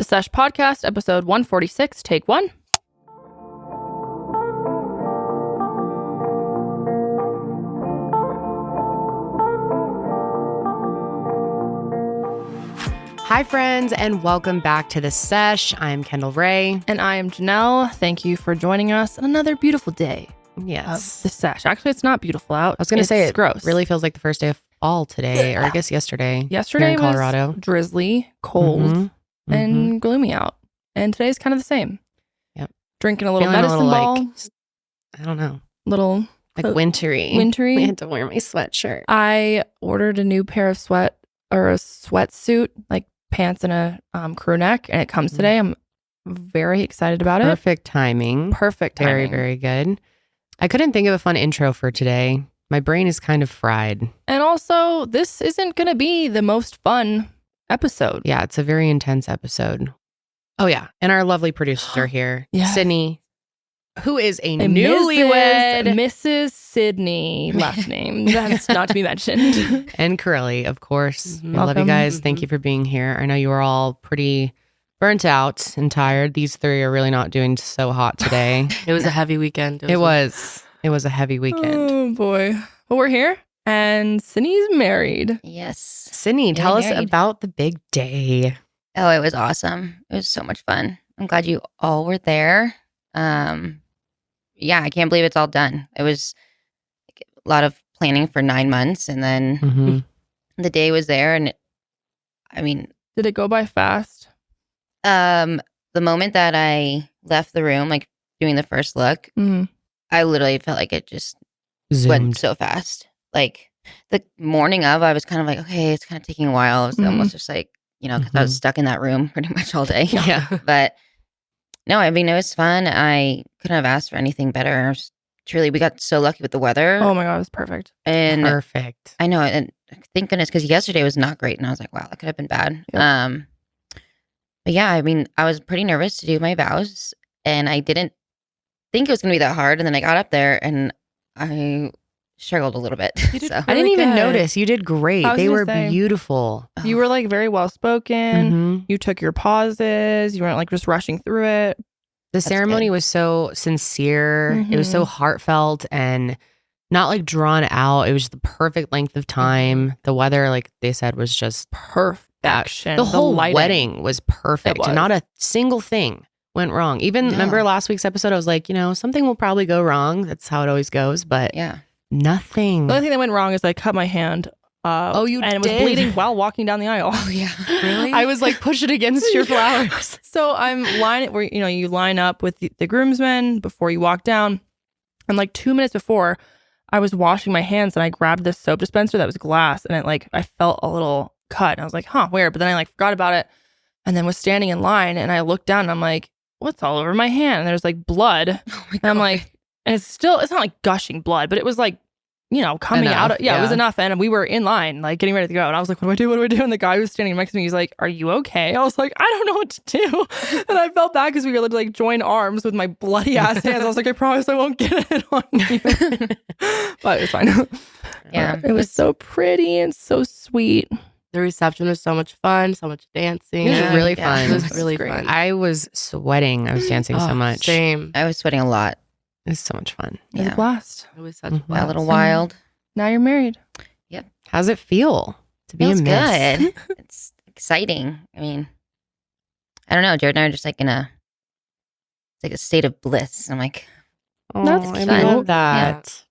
Sesh Podcast, episode 146, take one. Hi, friends, and welcome back to the Sesh. I'm Kendall Ray. And I am Janelle. Thank you for joining us on another beautiful day Yes. of the Sesh. Actually, it's not beautiful out. I was going to say, it gross. really feels like the first day of fall today, or I guess yesterday. Yesterday here in Colorado. was drizzly, cold, and gloomy out. And today's kind of the same. Yep. Drinking a little Feeling medicine ball. I don't know. Little Wintry. Wintry. I had to wear my sweatshirt. I ordered a new pair of sweatsuit, like pants and a crew neck, and it comes today. I'm very excited about Perfect timing. Perfect timing. Very, very good. I couldn't think of a fun intro for today. My brain is kind of fried. And also, this isn't going to be the most fun episode. Yeah, it's a very intense episode. Oh, yeah. And our lovely producers are here. Yes. Sydney, who is a newlywed. Mrs. Sydney, last name. That's not to be mentioned. And Karelly, of course. I love you Welcome. guys. Thank you for being here. I know you are all pretty burnt out and tired. These three are really not doing so hot today. It was a heavy weekend. It was a heavy weekend. Oh, boy. But we're here, and Sydney's married. Yes. Sydney, tell us married. about the big day. Oh, it was awesome. It was so much fun. I'm glad you all were there. Yeah, I can't believe it's all done. It was like a lot of planning for 9 months, and then the day was there. And Did it go by fast? the moment that I left the room, like doing the first look, I literally felt like it just went Zoomed. so fast. Like the morning of, I was kind of like, okay, it's kind of taking a while. It was almost just like, because I was stuck in that room pretty much all day. Yeah. But no, it was fun. I couldn't have asked for anything better. Truly, we got so lucky with the weather. Oh, my God. It was perfect. And Perfect. I know, and thank goodness, because yesterday was not great. And I was like, wow, that could have been bad. Yep. But yeah, I was pretty nervous to do my vows, and I didn't think it was going to be that hard. And then I got up there and I struggled a little bit. You did So I didn't even good. notice. You did great. I was They gonna were say. beautiful. You were like very well spoken. Mhm. You took your pauses. You weren't like just rushing through it. The ceremony good. was so sincere. It was so heartfelt and not like drawn out. It was the perfect length of time. The weather, like they said, was just Perfection. the whole lighting. wedding was perfect. It was. Not a single thing went wrong. Even remember last week's episode, I was like, something will probably go wrong. That's how it always goes. But yeah. nothing. The only thing that went wrong is I cut my hand. You and it was did? bleeding while walking down the aisle. Oh yeah. Really? I was like, push it against your flowers. So I'm lining where you line up with the groomsmen before you walk down, and like 2 minutes before, I was washing my hands and I grabbed this soap dispenser that was glass, and I felt a little cut. And I was like, huh, where? But then I forgot about it, and then was standing in line, and I looked down and I'm like, what's all over my hand? And there's like blood. Oh my And God. I'm like, and it's not like gushing blood, but it was like, coming Enough, out. It was enough. And we were in line, like getting ready to go. And I was like, what do I do? What do I do? And the guy who was standing next to me, he's like, are you okay? I was like, I don't know what to do. And I felt bad because we were like joined arms with my bloody ass hands. I was like, I promise I won't get it on you. But it was fine. Yeah. It was so pretty and so sweet. The reception was so much fun, so much dancing. It was Yeah. really Yeah. fun. It was really great. fun. I was sweating. I was dancing so Oh, much. Same. I was sweating a lot. It was so much fun. It was a Yeah. blast. It was such Mhm. a A blast. little wild. Now you're married. How's it feel to be Feels a miss? good. It's exciting. I don't know. Jared and I are just like it's like a state of bliss. I'm like, Oh, That's I cute. love that.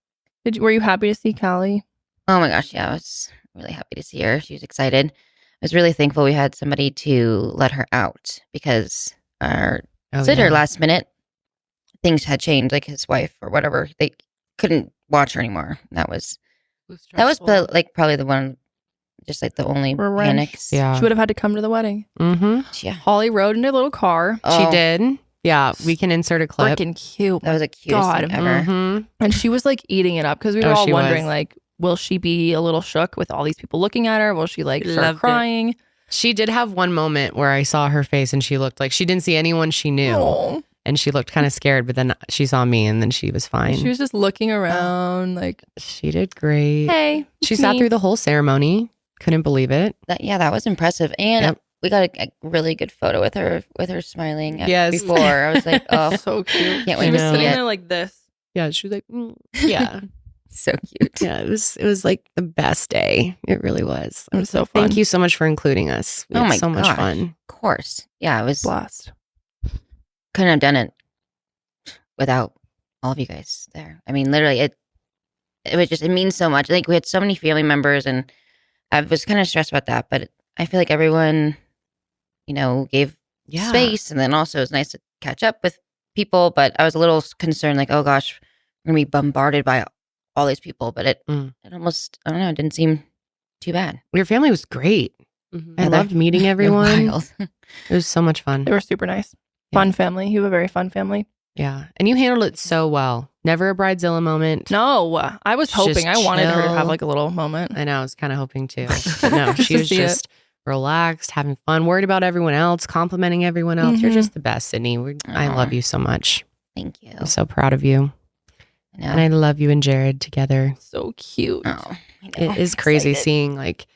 Were you happy to see Callie? oh my gosh, yeah, I was really happy to see her. She was excited. I was really thankful we had somebody to let her out because our Oh, sitter yeah. last minute, things had changed, like his wife or whatever. They couldn't watch her anymore. That was stressful. probably the one, just like the only Revenge. panics. Yeah. She would have had to come to the wedding. Mm-hmm. Yeah. Holly rode in a little car. She Oh, did. Yeah. We can insert a clip. Freaking cute. That was the cutest God. thing ever. Mhm. And she was like eating it up because we were Oh, all she wondering, was. like, will she be a little shook with all these people looking at her? Will she like She start loved it. crying? She did have one moment where I saw her face and she looked like she didn't see anyone she knew. Oh. And she looked kind of scared, but then she saw me and then she was fine. She was just looking around like, She did great. hey. She it's sat me. through the whole ceremony. Couldn't believe it. That was impressive. And Yep. we got a really good photo with her smiling Yes. before. I was like, oh, So cute. can't She wait was to see sitting it. there like this. Yeah, she was like, yeah. So cute. Yeah, it was like the best day. It really was. It was so Thank fun. you so much for including us. We Oh had my so much gosh. fun. Of course. Yeah, it was. Blast. Couldn't have done it without all of you guys there. I mean, literally, it was just, it means so much. I think we had so many family members, and I was kind of stressed about that, but I feel like everyone, gave space, and then also it was nice to catch up with people, but I was a little concerned, like, oh gosh, we're gonna be bombarded by all these people, but it almost, I don't know, it didn't seem too bad. Your family was great. I Yeah, loved meeting they're everyone. wild. It was so much fun. They were super nice. Fun family. You have a very fun family. Yeah. And you handled it so well. Never a bridezilla moment. No, I was Just hoping. I wanted her to have chill. like a little moment. I know. I was kind of hoping to. But no, she To was see it. just relaxed, having fun, worried about everyone else, complimenting everyone else. You're Mhm. just the best, Sydney. I love Aw. you so much. Thank you. I'm so proud of you. I know. And I love you and Jared together. So cute. Oh, I know. It is crazy Excited. seeing, like,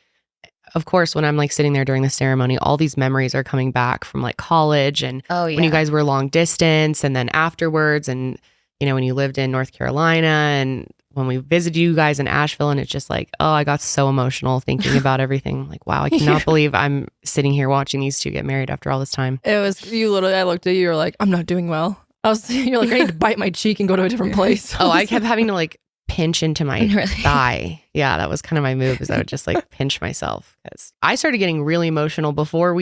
of course, when I'm like sitting there during the ceremony, all these memories are coming back from like college and Oh, yeah. when you guys were long distance and then afterwards and, when you lived in North Carolina and when we visited you guys in Asheville, and it's just like, oh, I got so emotional thinking about everything. Like, wow, I cannot believe I'm sitting here watching these two get married after all this time. It was you. Literally, I looked at you. You're like, I'm not doing well. You're like, I need to bite my cheek and go to a different place. Oh, I kept having to like pinch into my Really? thigh. Yeah, that was kind of my move, is I would just like pinch myself, because I started getting really emotional before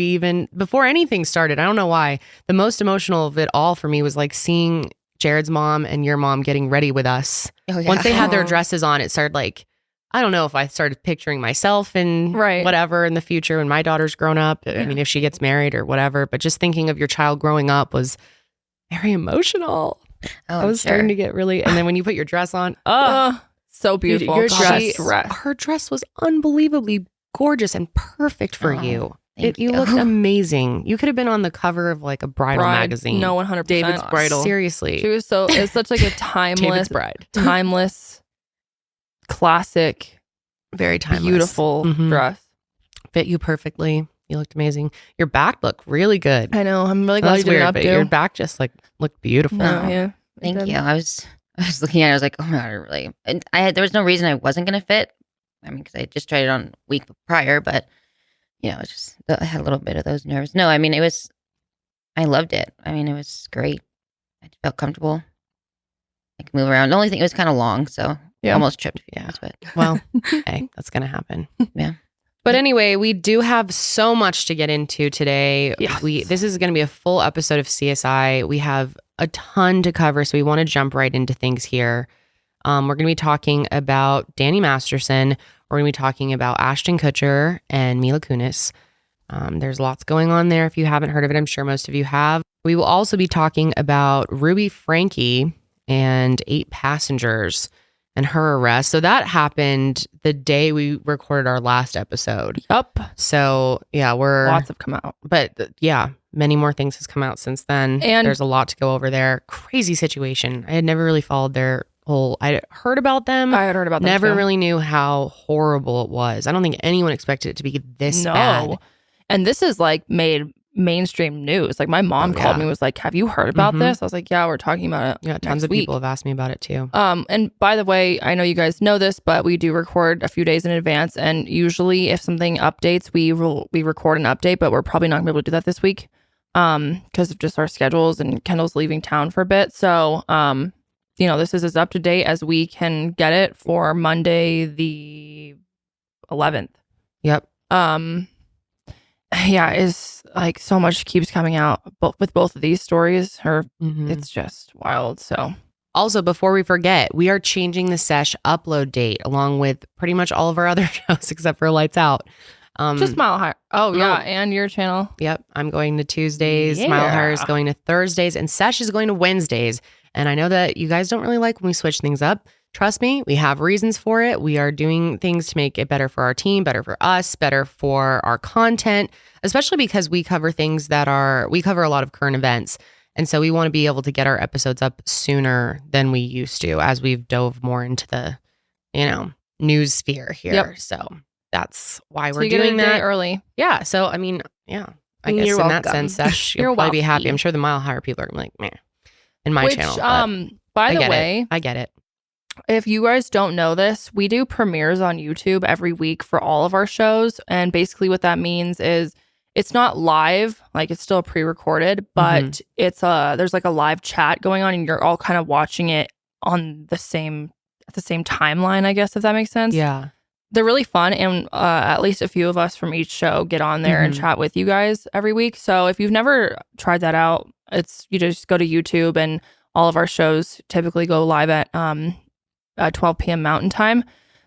anything started. I don't know why. The most emotional of it all for me was like seeing Jared's mom and your mom getting ready with us. Oh, yeah. Once they had their Aw. dresses on, it started like, I don't know if I started picturing myself in Right. whatever in the future when my daughter's grown up. I mean, if she gets married or whatever, but just thinking of your child growing up was very emotional. Oh, I was sure. starting to get really, and then when you put your dress on, oh, So beautiful. your God, dress, her dress was unbelievably gorgeous and perfect for Oh, you. thank You you. looked amazing. You could have been on the cover of like a bridal magazine. No, 100%. David's bridal. Seriously. She was it's such like a David's timeless, bride. classic, Very timeless. beautiful Mhm. dress. Fit you perfectly. You looked amazing. Your back looked really good. I know. I'm really glad That's you did weird, an but updo. your back just like looked beautiful. No, Oh, yeah. it Thank did. you. I was looking at it. I was like, oh my God, I really. And there was no reason I wasn't going to fit. I mean, because I just tried it on week prior, but it's just, I had a little bit of those nerves. No, I mean, I loved it. I mean, it was great. I felt comfortable. I could move around. The only thing, it was kind of long, so Yeah. almost tripped a few Yeah. times, but Well, hey, that's going to happen. Yeah. But anyway, we do have so much to get into today. Yes. This is going to be a full episode of CSI. We have a ton to cover, so we want to jump right into things here. We're going to be talking about Danny Masterson. We're going to be talking about Ashton Kutcher and Mila Kunis. There's lots going on there. If you haven't heard of it, I'm sure most of you have. We will also be talking about Ruby Franke and 8 passengers and her arrest. So that happened the day we recorded our last episode. Yup. So yeah, Lots have come out. but yeah, many more things has come out since then. And- there's a lot to go over there. Crazy situation. I had never really followed their whole, I heard about them. I had heard about them Never too. really knew how horrible it was. I don't think anyone expected it to be this bad. And this is like made mainstream news. Like my mom called me and was like, have you heard about Mhm. this? I was like, yeah, we're talking about it. Yeah, tons next of week. people have asked me about it too. And by the way, I know you guys know this, but we do record a few days in advance. And usually if something updates, we record an update, but we're probably not gonna be able to do that this week. Because of just our schedules, and Kendall's leaving town for a bit. So this is as up to date as we can get it for Monday the 11th. Yep. Yeah, is like so much keeps coming out with both of these stories. Mhm. It's just wild. So Also, before we forget, we are changing the Sesh upload date along with pretty much all of our other shows except for Lights Out. just Mile High. Oh yeah, no. and your channel. Yep. I'm going to Tuesdays. Smile Yeah. Hire is going to Thursdays, and Sesh is going to Wednesdays. And I know that you guys don't really like when we switch things up. Trust me, we have reasons for it. We are doing things to make it better for our team, better for us, better for our content, especially because we cover we cover a lot of current events. And so we want to be able to get our episodes up sooner than we used to as we've dove more into the, news sphere here. Yep. So that's why So we're you get it doing a day that early. Yeah. So, I mean, yeah. I guess You're in that welcome. sense, Sesh, you'll You're probably be happy. welcome. I'm sure the Mile Higher people are gonna be like, meh, in my Which, channel. But by I the get way, it. I get it. if you guys don't know this, we do premieres on YouTube every week for all of our shows. And basically what that means is it's not live, like it's still pre-recorded, but it's there's like a live chat going on and you're all kind of watching it on the same timeline, I guess, if that makes sense. Yeah. They're really fun, and at least a few of us from each show get on there and chat with you guys every week. So if you've never tried that out, you just go to YouTube, and all of our shows typically go live at 12 p.m. Mountain Time.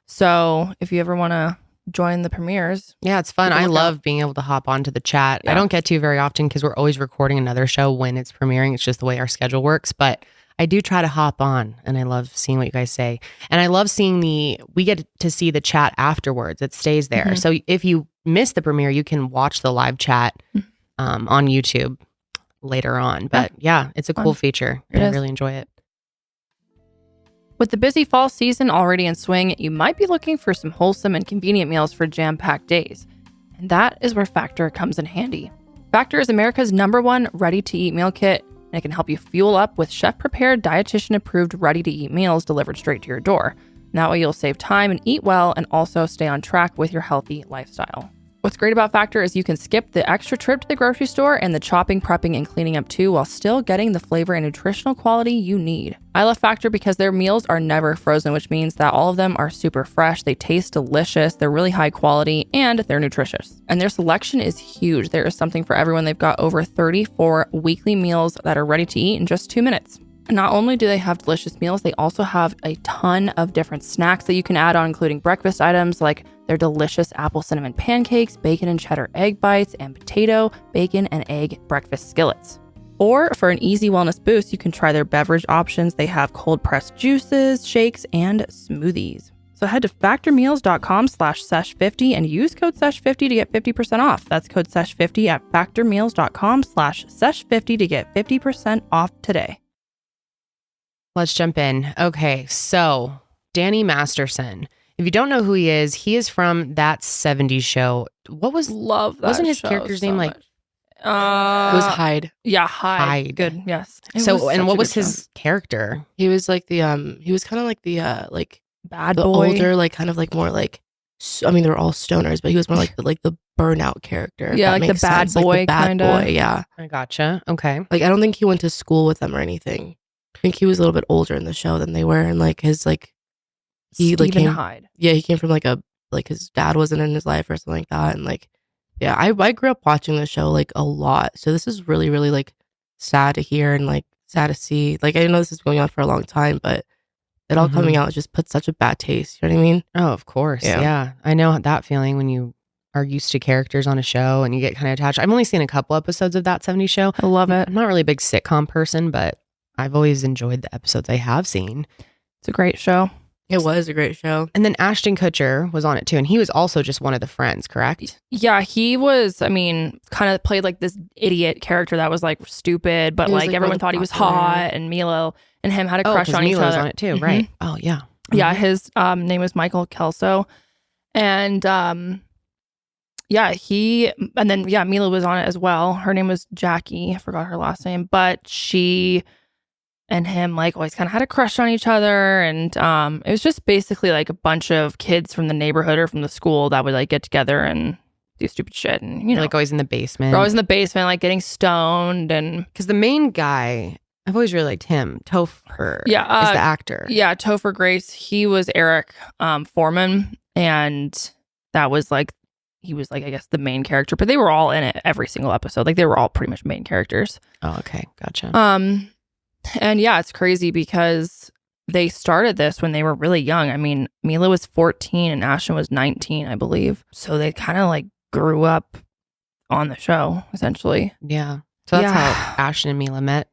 So if you ever want to join the premieres, Yeah, it's fun. You can I look love being able to hop onto the chat. I Yeah. don't get to very often because we're always recording another show when it's premiering. It's just the way our schedule works. But I do try to hop on, and I love seeing what you guys say. And I love seeing we get to see the chat afterwards. It stays there. Mhm. So if you miss the premiere, you can watch the live chat on YouTube later on. But yeah, it's a cool feature. It I is. really enjoy it. with the busy fall season already in swing, you might be looking for some wholesome and convenient meals for jam-packed days. And that is where Factor comes in handy. Factor is America's #1 ready-to-eat meal kit, and it can help you fuel up with chef-prepared, dietitian-approved, ready-to-eat meals delivered straight to your door. That way you'll save time and eat well and also stay on track with your healthy lifestyle. What's great about Factor is you can skip the extra trip to the grocery store and the chopping, prepping, and cleaning up too while still getting the flavor and nutritional quality you need. I love Factor because their meals are never frozen, which means that all of them are super fresh, they taste delicious, they're really high quality, and they're nutritious. And their selection is huge. There is something for everyone. They've got over 34 weekly meals that are ready to eat in just 2 minutes. Not only do they have delicious meals, they also have a ton of different snacks that you can add on, including breakfast items like their delicious apple cinnamon pancakes, bacon and cheddar egg bites, and potato, bacon, and egg breakfast skillets. Or for an easy wellness boost, you can try their beverage options. They have cold pressed juices, shakes, and smoothies. So head to factormeals.com/sesh50 and use code sesh50 to get 50% off. That's code sesh50 at factormeals.com/sesh50 to get 50% off today. Let's jump in. Okay, so Danny Masterson. If you don't know who he is from that 70s show. What was Love that. wasn't his show character's so name like much. It was Hyde. Yeah, Hyde. Hyde? Good. Yes. So and what was such a good his character? He was like the he was kind of like the like show. Bad the boy? older, like kind of like more like I mean, they were all stoners, but he was more like the burnout character. if Yeah, that like the makes bad sense. Like boy the bad kinda. boy, yeah. I gotcha. Okay. Like I don't think he went to school with them or anything. I think he was a little bit older in the show than they were, and like his like he like Stephen came, Hyde. yeah, he came from like his dad wasn't in his life or something like that, and like yeah, I grew up watching the show like a lot, so this is really really like sad to hear and like sad to see. Like I know this is going on for a long time, but it all coming out just puts such a bad taste. You know what I mean? Oh, of course. Yeah. Yeah. I know that feeling when you are used to characters on a show and you get kind of attached. I've only seen a couple episodes of that 70s show. I love it. I'm not really a big sitcom person, but I've always enjoyed the episodes I have seen. It's a great show. It was a great show. And then Ashton Kutcher was on it too. And he was also just one of the friends, correct? Yeah, he was, I mean, kind of played like this idiot character that was like stupid, but He was, like like, everyone really thought he was popular. hot, and Mila and him had a crush 'cause on each Mila was other. on it too, Mhm. right? Oh, yeah. Yeah, his name was Michael Kelso. And Mila was on it as well. Her name was Jackie. I forgot her last name, but she and him like always kind of had a crush on each other, and it was just basically like a bunch of kids from the neighborhood or from the school that would like get together and do stupid shit, and you know, Like always in the basement. they're always in the basement like getting stoned. And Because the main guy, I've always really liked him. Topher is the actor. yeah, Topher Grace, he was Eric Foreman, and that was like he was like I guess the main character, but they were all in it every single episode. Like they were all pretty much main characters. Oh, okay. Gotcha. And yeah, it's crazy because they started this when they were really young. I mean, Mila was 14 and Ashton was 19, I believe. So they kind of like grew up on the show, essentially. Yeah. So that's Yeah. how Ashton and Mila met.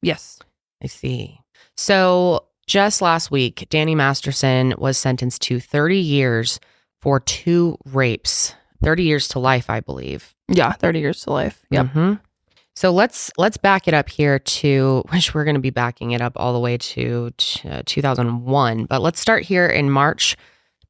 Yes. I see. So just last week, Danny Masterson was sentenced to 30 years for 2 rapes. 30 years to life, I believe. Yeah, 30 years to life. Yep. Mhm. So let's back it up here to, which we're going to be backing it up all the way to 2001. But let's start here in March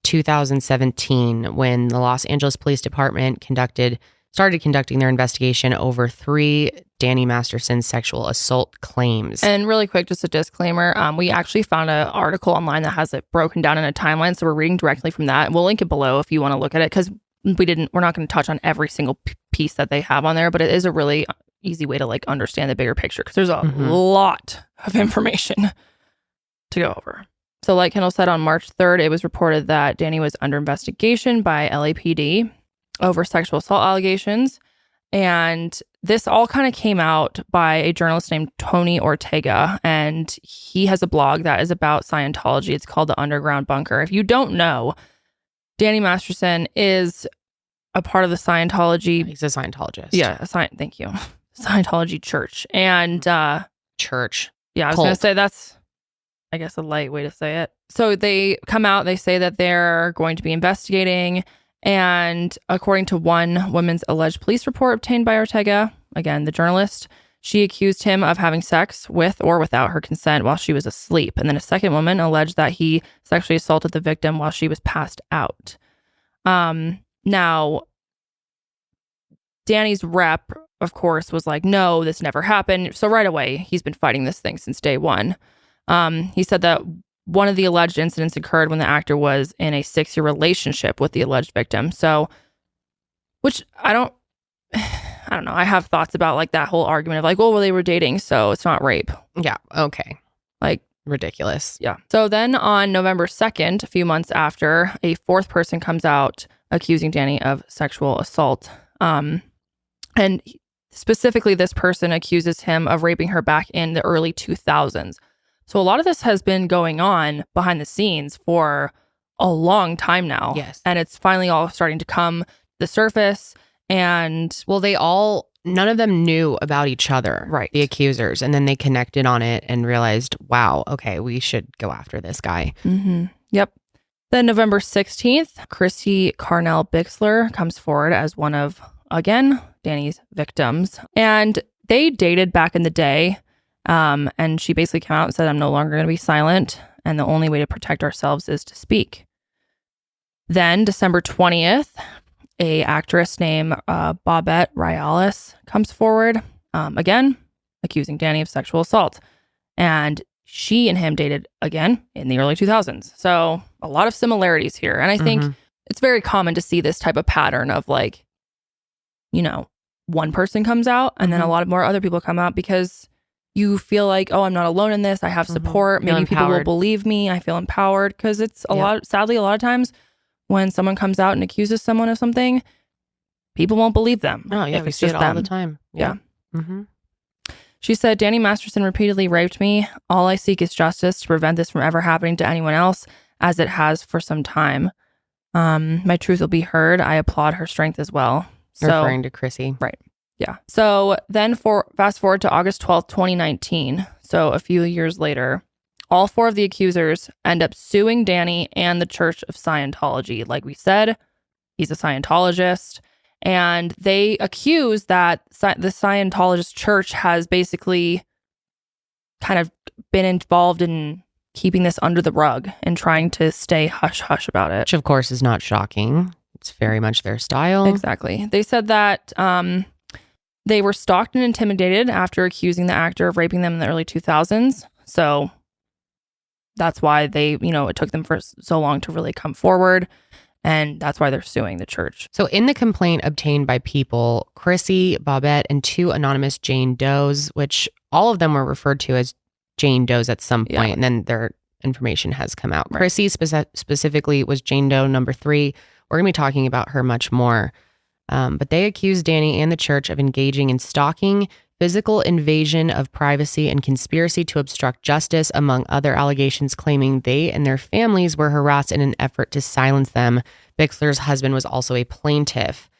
2017 when the Los Angeles Police Department conducted started conducting their investigation over 3 Danny Masterson sexual assault claims. And really quick, just a disclaimer, we actually found an article online that has it broken down in a timeline, so we're reading directly from that. We'll link it below if you want to look at it, because we're not going to touch on every single piece that they have on there, but it is a really easy way to like understand the bigger picture, because there's a lot of information to go over. So like Kendall said, on March 3rd, it was reported that Danny was under investigation by LAPD over sexual assault allegations. And this all kind of came out by a journalist named Tony Ortega. And he has a blog that is about Scientology. It's called The Underground Bunker. If you don't know, Danny Masterson is a part of the Scientology. He's a Scientologist. Yeah, thank you. Scientology church. And church. Yeah, I was going to say that's, I guess, a light way to say it. So they come out, they say that they're going to be investigating. And according to one woman's alleged police report obtained by Ortega, again, the journalist, she accused him of having sex with or without her consent while she was asleep. And then a second woman alleged that he sexually assaulted the victim while she was passed out. Now, Danny's rep, of course, was like, no, this never happened. So right away, he's been fighting this thing since day one. He said that one of the alleged incidents occurred when the actor was in a 6-year relationship with the alleged victim. So, which I don't know. I have thoughts about like that whole argument of like, well, they were dating, so it's not rape. Yeah. Okay. Like, ridiculous. Yeah. So then on November 2nd, a few months after, a 4th person comes out accusing Danny of sexual assault. And specifically, this person accuses him of raping her back in the early 2000s. So a lot of this has been going on behind the scenes for a long time now. Yes. And it's finally all starting to come to the surface. And well, none of them knew about each other, right? The accusers. And then they connected on it and realized, wow, okay, we should go after this guy. Mm-hmm. Yep. Then November 16th, Christy Carnell Bixler comes forward as one of, again, Danny's victims. And they dated back in the day. And she basically came out and said, I'm no longer going to be silent. And the only way to protect ourselves is to speak. Then December 20th, a actress named Bobette Rialis comes forward, again, accusing Danny of sexual assault. And she and him dated again in the early 2000s. So a lot of similarities here. And I think it's very common to see this type of pattern of like, you know, one person comes out and then a lot of more other people come out because you feel like, oh, I'm not alone in this. I have support. Maybe people will believe me. I feel empowered, because it's sadly, a lot of times when someone comes out and accuses someone of something, people won't believe them. Oh, yeah, we see it all the time. Yeah. She said, Danny Masterson repeatedly raped me. All I seek is justice to prevent this from ever happening to anyone else, as it has for some time. My truth will be heard. I applaud her strength as well. So, referring to Chrissy. Right. Yeah. So then fast forward to August 12th, 2019. So a few years later, all 4 of the accusers end up suing Danny and the Church of Scientology. Like we said, he's a Scientologist. And they accuse that the Scientologist church has basically kind of been involved in keeping this under the rug and trying to stay hush-hush about it. Which, of course, is not shocking. It's very much their style. Exactly. They said that they were stalked and intimidated after accusing the actor of raping them in the early 2000s. So that's why it took them for so long to really come forward. And that's why they're suing the church. So in the complaint obtained by People, Chrissy, Bobette, and 2 anonymous Jane Does, which all of them were referred to as Jane Does at some point, and then their information has come out. Right. Chrissy specifically was Jane Doe number 3. We're going to be talking about her much more. But they accused Danny and the church of engaging in stalking, physical invasion of privacy, and conspiracy to obstruct justice, among other allegations, claiming they and their families were harassed in an effort to silence them. Bixler's husband was also a plaintiff.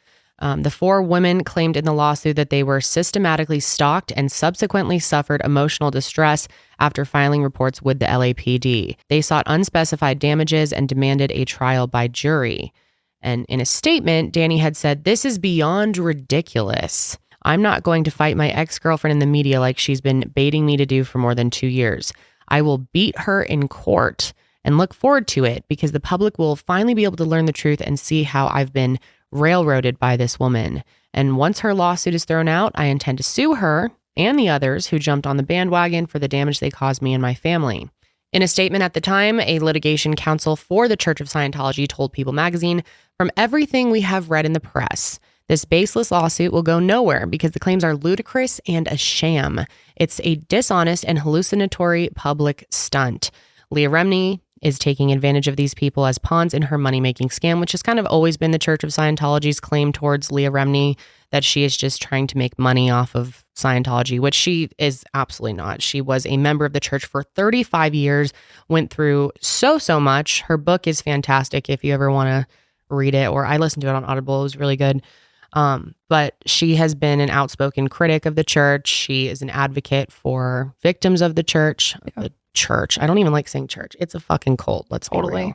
The 4 women claimed in the lawsuit that they were systematically stalked and subsequently suffered emotional distress after filing reports with the LAPD. They sought unspecified damages and demanded a trial by jury. And in a statement, Danny had said, "This is beyond ridiculous. I'm not going to fight my ex-girlfriend in the media like she's been baiting me to do for more than 2 years. I will beat her in court and look forward to it, because the public will finally be able to learn the truth and see how I've been railroaded by this woman." And once her lawsuit is thrown out, I intend to sue her and the others who jumped on the bandwagon for the damage they caused me and my family. In a statement at the time, a litigation counsel for the Church of Scientology told People magazine, "From everything we have read in the press, this baseless lawsuit will go nowhere because the claims are ludicrous and a sham. It's a dishonest and hallucinatory public stunt. Leah Remini is taking advantage of these people as pawns in her money-making scam," which has kind of always been the Church of Scientology's claim towards Leah Remini, that she is just trying to make money off of Scientology, which she is absolutely not. She was a member of the church for 35 years, went through so much. Her book is fantastic if you ever want to read it, or I listened to it on Audible. It was really good. But she has been an outspoken critic of the church. She is an advocate for victims of the church. Yeah. The church. I don't even like saying church. It's a fucking cult. Let's be real.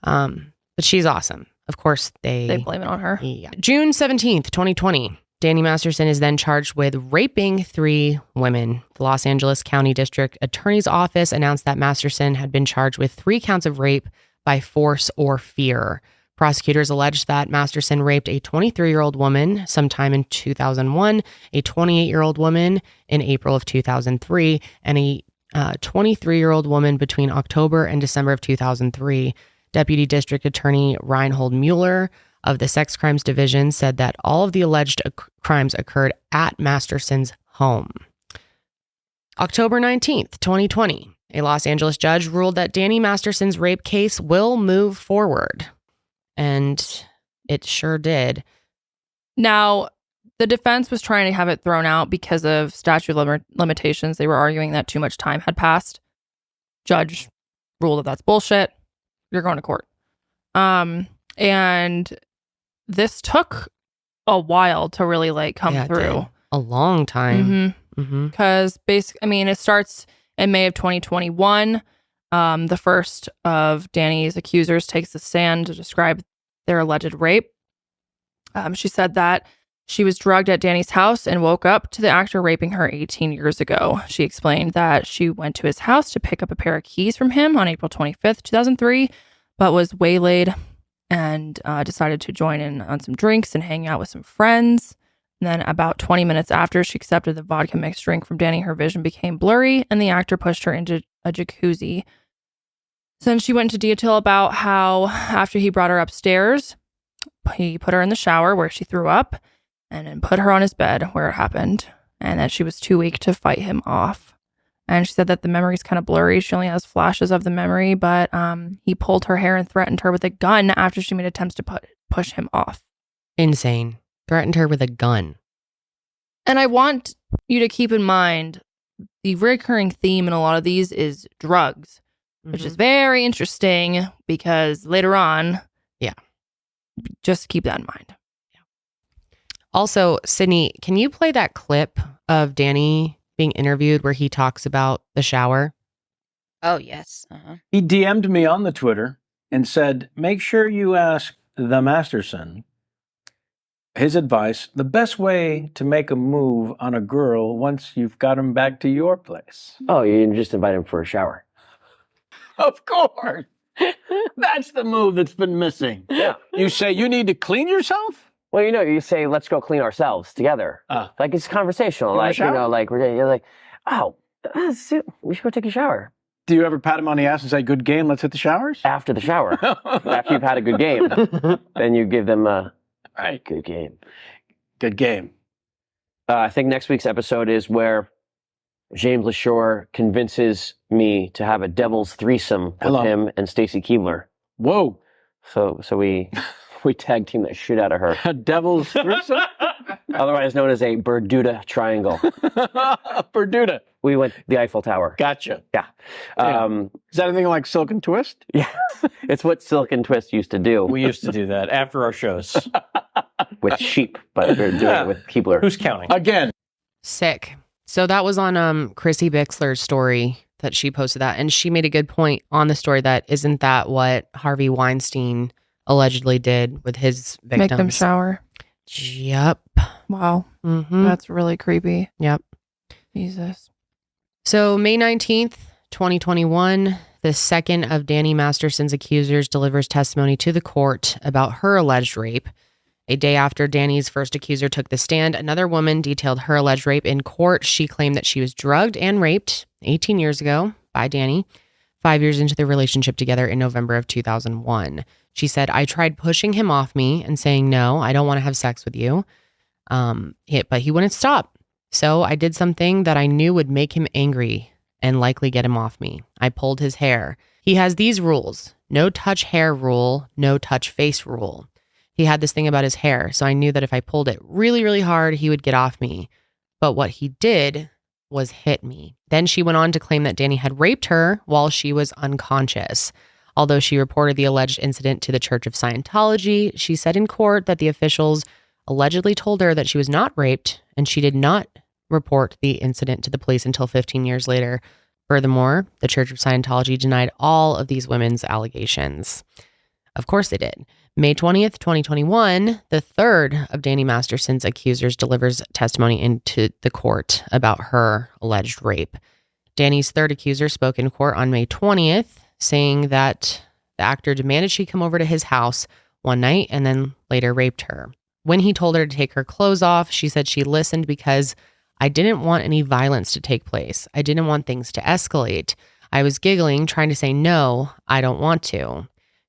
But she's awesome. Of course, they blame it on her. Yeah. June 17th, 2020. Danny Masterson is then charged with raping 3 women. The Los Angeles County District Attorney's Office announced that Masterson had been charged with 3 counts of rape by force or fear. Prosecutors alleged that Masterson raped a 23-year-old woman sometime in 2001, a 28-year-old woman in April of 2003, and a 23-year-old woman between October and December of 2003. Deputy District Attorney Reinhold Mueller of the Sex Crimes Division said that all of the alleged crimes occurred at Masterson's home. October 19th, 2020, a Los Angeles judge ruled that Danny Masterson's rape case will move forward. And it sure did. Now, the defense was trying to have it thrown out because of statute of limitations. They were arguing that too much time had passed. Judge ruled that that's bullshit. You're going to court. And this took a while to really come through. A long time. Because basically, it starts in May of 2021. The first of Danny's accusers takes the stand to describe their alleged rape. She said that she was drugged at Danny's house and woke up to the actor raping her 18 years ago. She explained that she went to his house to pick up a pair of keys from him on April 25th, 2003, but was waylaid and decided to join in on some drinks and hang out with some friends. And then about 20 minutes after she accepted the vodka mixed drink from Danny, her vision became blurry and the actor pushed her into a jacuzzi. So then she went into detail about how after he brought her upstairs, he put her in the shower where she threw up and then put her on his bed where it happened, and that she was too weak to fight him off. And she said that the memory's kind of blurry. She only has flashes of the memory, but he pulled her hair and threatened her with a gun after she made attempts to push him off. Insane. Threatened her with a gun. And I want you to keep in mind the recurring theme in a lot of these is drugs, which is very interesting because later on, just keep that in mind. Also, Sydney, can you play that clip of Danny being interviewed where he talks about the shower? Oh, yes. He DM'd me on the Twitter and said, make sure you ask the Masterson his advice, the best way to make a move on a girl once you've got him back to your place. Oh, you just invite him for a shower. Of course. That's the move that's been missing. Yeah. You say you need to clean yourself? Well, you say, let's go clean ourselves together. Like it's conversational. You're like, oh, we should go take a shower. Do you ever pat him on the ass and say, good game, let's hit the showers? After the shower. After you've had a good game. Then you give them a good game. Good game. I think next week's episode is where James LaShore convinces me to have a devil's threesome with him and Stacy Keebler. Whoa. So we tag team that shit out of her. A devil's threesome? Otherwise known as a Bermuda Triangle. Bermuda. We went the Eiffel Tower. Gotcha. Yeah. Is that anything like Silk and Twist? Yeah. It's what Silk and Twist used to do. We used to do that after our shows. With sheep, but we're doing it with Keebler. Who's counting? Again. Sick. So that was on Chrissy Bixler's story that she posted that. And she made a good point on the story that isn't that what Harvey Weinstein allegedly did with his victims? Make them shower. Yep. Wow. Mm-hmm. That's really creepy. Yep. Jesus. So May 19th, 2021, the second of Danny Masterson's accusers delivers testimony to the court about her alleged rape. A day after Danny's first accuser took the stand, another woman detailed her alleged rape in court. She claimed that she was drugged and raped 18 years ago by Danny, 5 years into their relationship together in November of 2001. She said, I tried pushing him off me and saying, no, I don't want to have sex with you. But he wouldn't stop. So I did something that I knew would make him angry and likely get him off me. I pulled his hair. He has these rules: no touch hair rule, no touch face rule. He had this thing about his hair, so I knew that if I pulled it really, really hard, he would get off me. But what he did was hit me. Then she went on to claim that Danny had raped her while she was unconscious. Although she reported the alleged incident to the Church of Scientology, she said in court that the officials allegedly told her that she was not raped, and she did not report the incident to the police until 15 years later. Furthermore, the Church of Scientology denied all of these women's allegations. Of course they did. May 20th, 2021, the third of Danny Masterson's accusers delivers testimony into the court about her alleged rape. Danny's third accuser spoke in court on May 20th, saying that the actor demanded she come over to his house one night and then later raped her. When he told her to take her clothes off, she said she listened because I didn't want any violence to take place. I didn't want things to escalate. I was giggling, trying to say, no, I don't want to.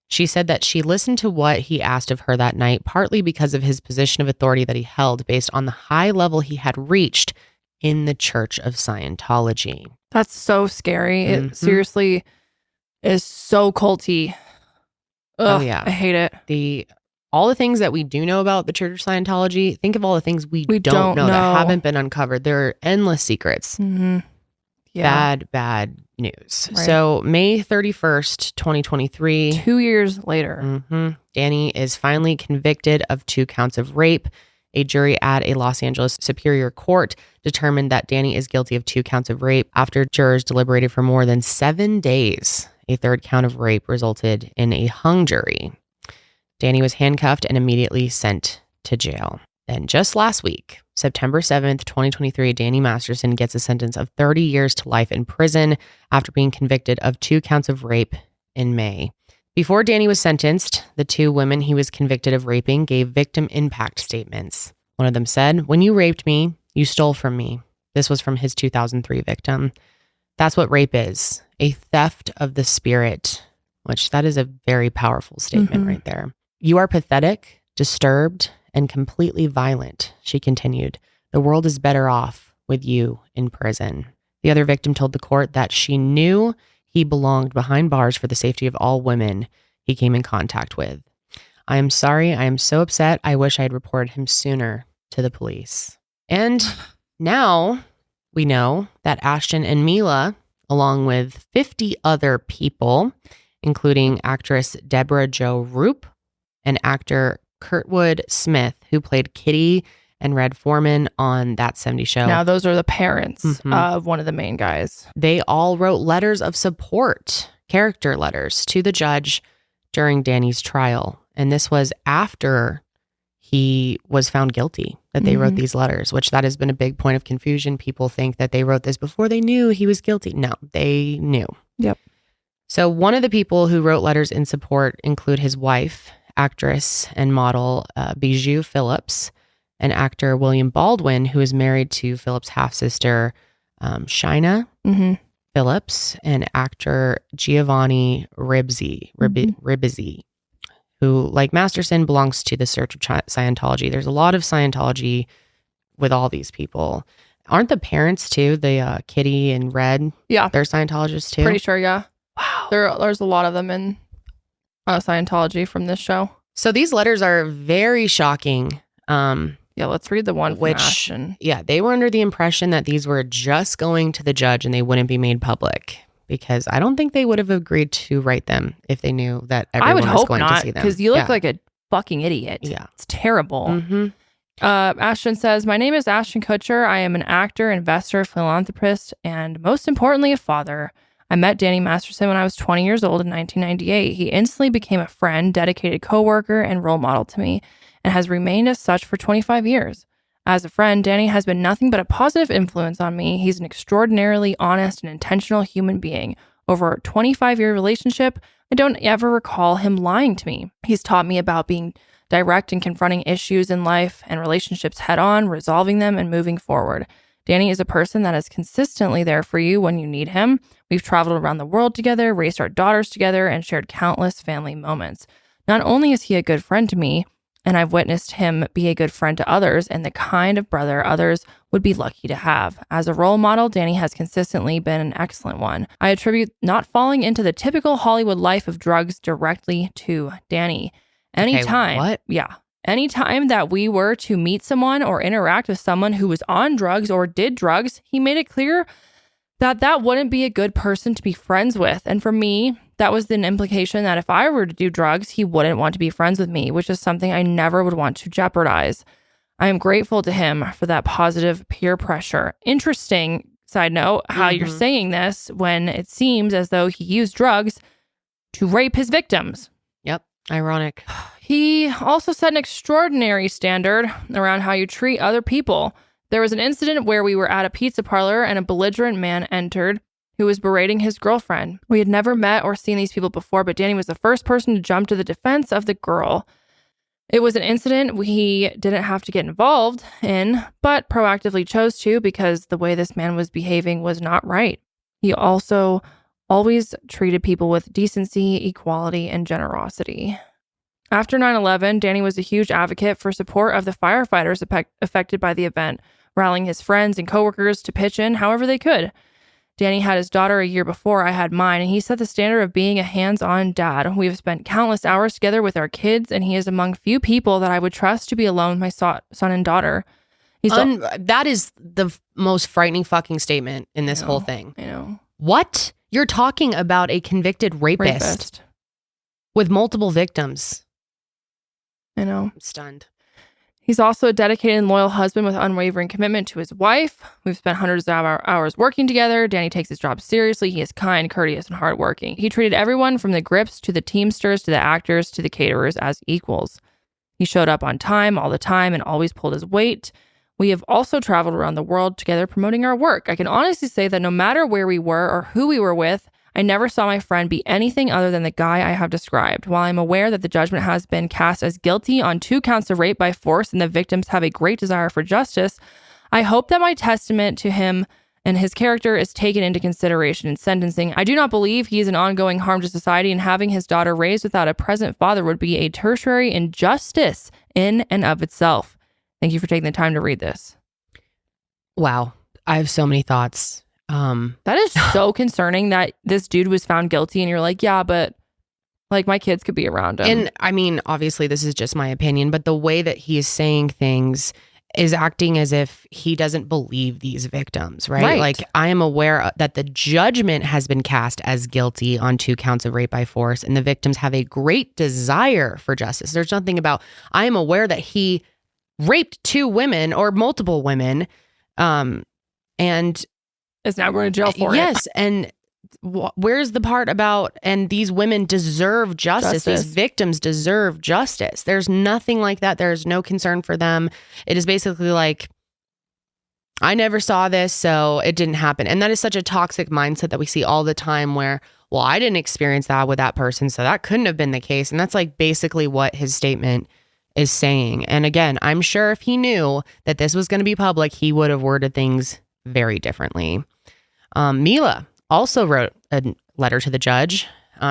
She said that she listened to what he asked of her that night, partly because of his position of authority that he held based on the high level he had reached in the Church of Scientology. That's so scary. It seriously is so culty. Ugh, Oh, yeah. I hate it. All the things that we do know about the Church of Scientology, think of all the things we don't know that haven't been uncovered. There are endless secrets. Mm-hmm. Yeah. Bad news. Right. So May 31st, 2023. 2 years later. Danny is finally convicted of 2 counts of rape. A jury at a Los Angeles Superior Court determined that Danny is guilty of 2 counts of rape. After jurors deliberated for more than 7 days, a third count of rape resulted in a hung jury. Danny was handcuffed and immediately sent to jail. Then just last week, September 7th, 2023, Danny Masterson gets a sentence of 30 years to life in prison after being convicted of 2 counts of rape in May. Before Danny was sentenced, the 2 women he was convicted of raping gave victim impact statements. One of them said, "When you raped me, you stole from me." This was from his 2003 victim. That's what rape is, a theft of the spirit, which that is a very powerful statement right there. "You are pathetic, disturbed, and completely violent," she continued. "The world is better off with you in prison." The other victim told the court that she knew he belonged behind bars for the safety of all women he came in contact with. "I am sorry. I am so upset. I wish I had reported him sooner to the police." And now we know that Ashton and Mila, along with 50 other people, including actress Deborah Jo Rupp and actor Kurtwood Smith, who played Kitty and Red Foreman on That 70s Show. Now, those are the parents of one of the main guys. They all wrote letters of support, character letters, to the judge during Danny's trial. And this was after he was found guilty that they wrote these letters, which that has been a big point of confusion. People think that they wrote this before they knew he was guilty. No, they knew. Yep. So one of the people who wrote letters in support include his wife, actress and model Bijou Phillips, and actor William Baldwin, who is married to Phillips' half-sister Shina Phillips, and actor Giovanni Ribisi, who, like Masterson, belongs to the Church of Scientology. There's a lot of Scientology with all these people. Aren't the parents too, the Kitty and Red? Yeah. They're Scientologists too? Pretty sure, yeah. Wow. There's a lot of them in Scientology from this show. So these letters are very shocking. Yeah, let's read the one from Ashton. Yeah, they were under the impression that these were just going to the judge and they wouldn't be made public, because I don't think they would have agreed to write them if they knew that everyone was going to see them. Because you look like a fucking idiot. Yeah. It's terrible. Ashton says, "My name is Ashton Kutcher. I am an actor, investor, philanthropist, and most importantly, a father. I met Danny Masterson when I was 20 years old in 1998. He instantly became a friend, dedicated coworker, and role model to me, and has remained as such for 25 years. As a friend, Danny has been nothing but a positive influence on me. He's an extraordinarily honest and intentional human being. Over a 25-year relationship, I don't ever recall him lying to me. He's taught me about being direct in confronting issues in life and relationships head on, resolving them, and moving forward. Danny is a person that is consistently there for you when you need him. We've traveled around the world together, raised our daughters together, and shared countless family moments. Not only is he a good friend to me, and I've witnessed him be a good friend to others and the kind of brother others would be lucky to have. As a role model, Danny has consistently been an excellent one. I attribute not falling into the typical Hollywood life of drugs directly to Danny. Anytime, what? Yeah. Anytime that we were to meet someone or interact with someone who was on drugs or did drugs, he made it clear that that wouldn't be a good person to be friends with. And for me, that was an implication that if I were to do drugs, he wouldn't want to be friends with me, which is something I never would want to jeopardize. I am grateful to him for that positive peer pressure. Interesting side note, how you're saying this when it seems as though he used drugs to rape his victims. Yep. Ironic. He also set an extraordinary standard around how you treat other people. There was an incident where we were at a pizza parlor and a belligerent man entered who was berating his girlfriend. We had never met or seen these people before, but Danny was the first person to jump to the defense of the girl. It was an incident he didn't have to get involved in, but proactively chose to because the way this man was behaving was not right. He also always treated people with decency, equality, and generosity. After 9/11, Danny was a huge advocate for support of the firefighters affected by the event, rallying his friends and coworkers to pitch in however they could. Danny had his daughter a year before I had mine, and he set the standard of being a hands-on dad. We have spent countless hours together with our kids, and he is among few people that I would trust to be alone with my son and daughter. That is the most frightening fucking statement in this whole thing. I know. What? You're talking about a convicted rapist with multiple victims. I know. I'm stunned. He's also a dedicated and loyal husband with unwavering commitment to his wife. We've spent hundreds of hours working together. Danny takes his job seriously. He is kind, courteous, and hardworking. He treated everyone from the grips to the teamsters to the actors to the caterers as equals. He showed up on time all the time and always pulled his weight. We have also traveled around the world together promoting our work. I can honestly say that no matter where we were or who we were with, I never saw my friend be anything other than the guy I have described. While I'm aware that the judgment has been cast as guilty on 2 counts of rape by force and the victims have a great desire for justice, I hope that my testament to him and his character is taken into consideration in sentencing. I do not believe he is an ongoing harm to society, and having his daughter raised without a present father would be a tertiary injustice in and of itself. Thank you for taking the time to read this. Wow. I have so many thoughts. That is so concerning that this dude was found guilty and you're like, yeah, but like my kids could be around him. And I mean, obviously this is just my opinion, but the way that he is saying things is acting as if he doesn't believe these victims, right? Like I am aware that the judgment has been cast as guilty on 2 counts of rape by force and the victims have a great desire for justice. There's nothing about, I am aware that he raped 2 women or multiple women, and is now going to jail for it. Yes, and where's the part about, and these women deserve justice. These victims deserve justice. There's nothing like that. There's no concern for them. It is basically like, I never saw this, so it didn't happen. And that is such a toxic mindset that we see all the time where, well, I didn't experience that with that person, so that couldn't have been the case. And that's like basically what his statement is saying. And again, I'm sure if he knew that this was going to be public, he would have worded things very differently. Mila also wrote a letter to the judge.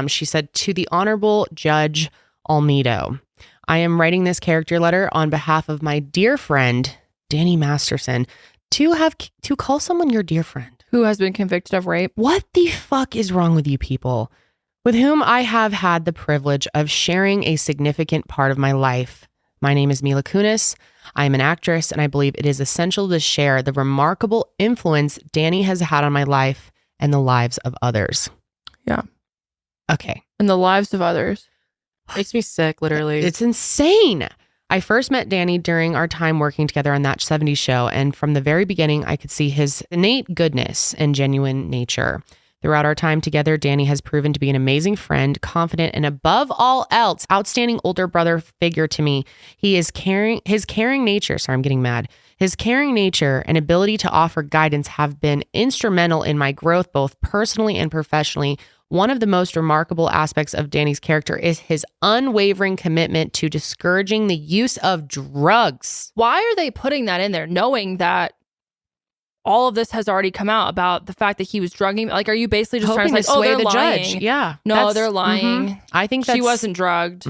She said, to the Honorable Judge Almedo, I am writing this character letter on behalf of my dear friend, Danny Masterson, to call someone your dear friend. Who has been convicted of rape. What the fuck is wrong with you people? With whom I have had the privilege of sharing a significant part of my life. My name is Mila Kunis. I am an actress, and I believe it is essential to share the remarkable influence Danny has had on my life and the lives of others. Yeah. Okay. And the lives of others. Makes me sick, literally. It's insane. I first met Danny during our time working together on That 70s Show, and from the very beginning, I could see his innate goodness and genuine nature. Throughout our time together, Danny has proven to be an amazing friend, confident, and above all else, outstanding older brother figure to me. His caring nature, sorry, I'm getting mad. His caring nature and ability to offer guidance have been instrumental in my growth, both personally and professionally. One of the most remarkable aspects of Danny's character is his unwavering commitment to discouraging the use of drugs. Why are they putting that in there, knowing that all of this has already come out about the fact that he was drugging? Like, are you basically just trying to say, sway they're the lying? judge? Yeah. No, they're lying. Mhm. I think She wasn't drugged.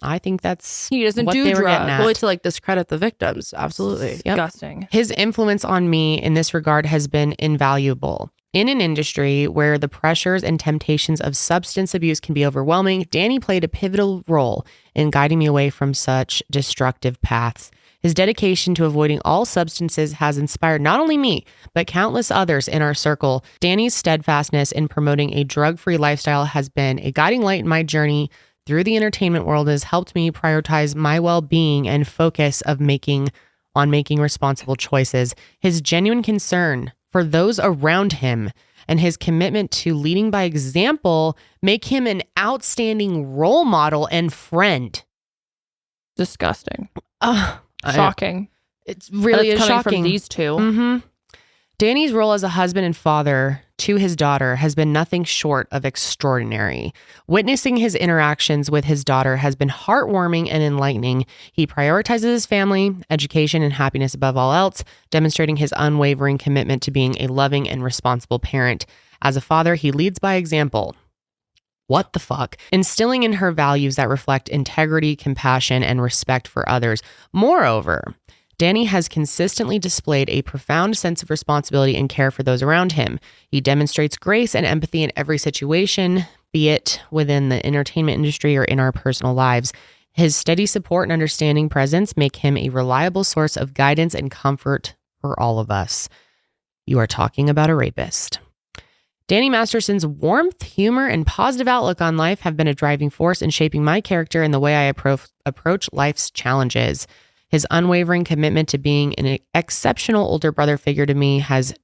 I think that's He doesn't what do they were getting drugs. at. Only to like discredit the victims. Absolutely. Disgusting. His influence on me in this regard has been invaluable. In an industry where the pressures and temptations of substance abuse can be overwhelming, Danny played a pivotal role in guiding me away from such destructive paths. His dedication to avoiding all substances has inspired not only me, but countless others in our circle. Danny's steadfastness in promoting a drug-free lifestyle has been a guiding light in my journey through the entertainment world. Has helped me prioritize my well-being and focus of making responsible choices. His genuine concern for those around him and his commitment to leading by example make him an outstanding role model and friend. Disgusting. It Shocking. really is That's coming shocking. from these two. Danny's role as a husband and father to his daughter has been nothing short of extraordinary. Witnessing his interactions with his daughter has been heartwarming and enlightening. He prioritizes his family, education, and happiness above all else, demonstrating his unwavering commitment to being a loving and responsible parent. As a father, he leads by example. What the fuck? Instilling in her values that reflect integrity, compassion, and respect for others. Moreover, Danny has consistently displayed a profound sense of responsibility and care for those around him. He demonstrates grace and empathy in every situation, be it within the entertainment industry or in our personal lives. His steady support and understanding presence make him a reliable source of guidance and comfort for all of us. You are talking about a rapist. Danny Masterson's warmth, humor, and positive outlook on life have been a driving force in shaping my character and the way I approach life's challenges. His unwavering commitment to being an exceptional older brother figure to me has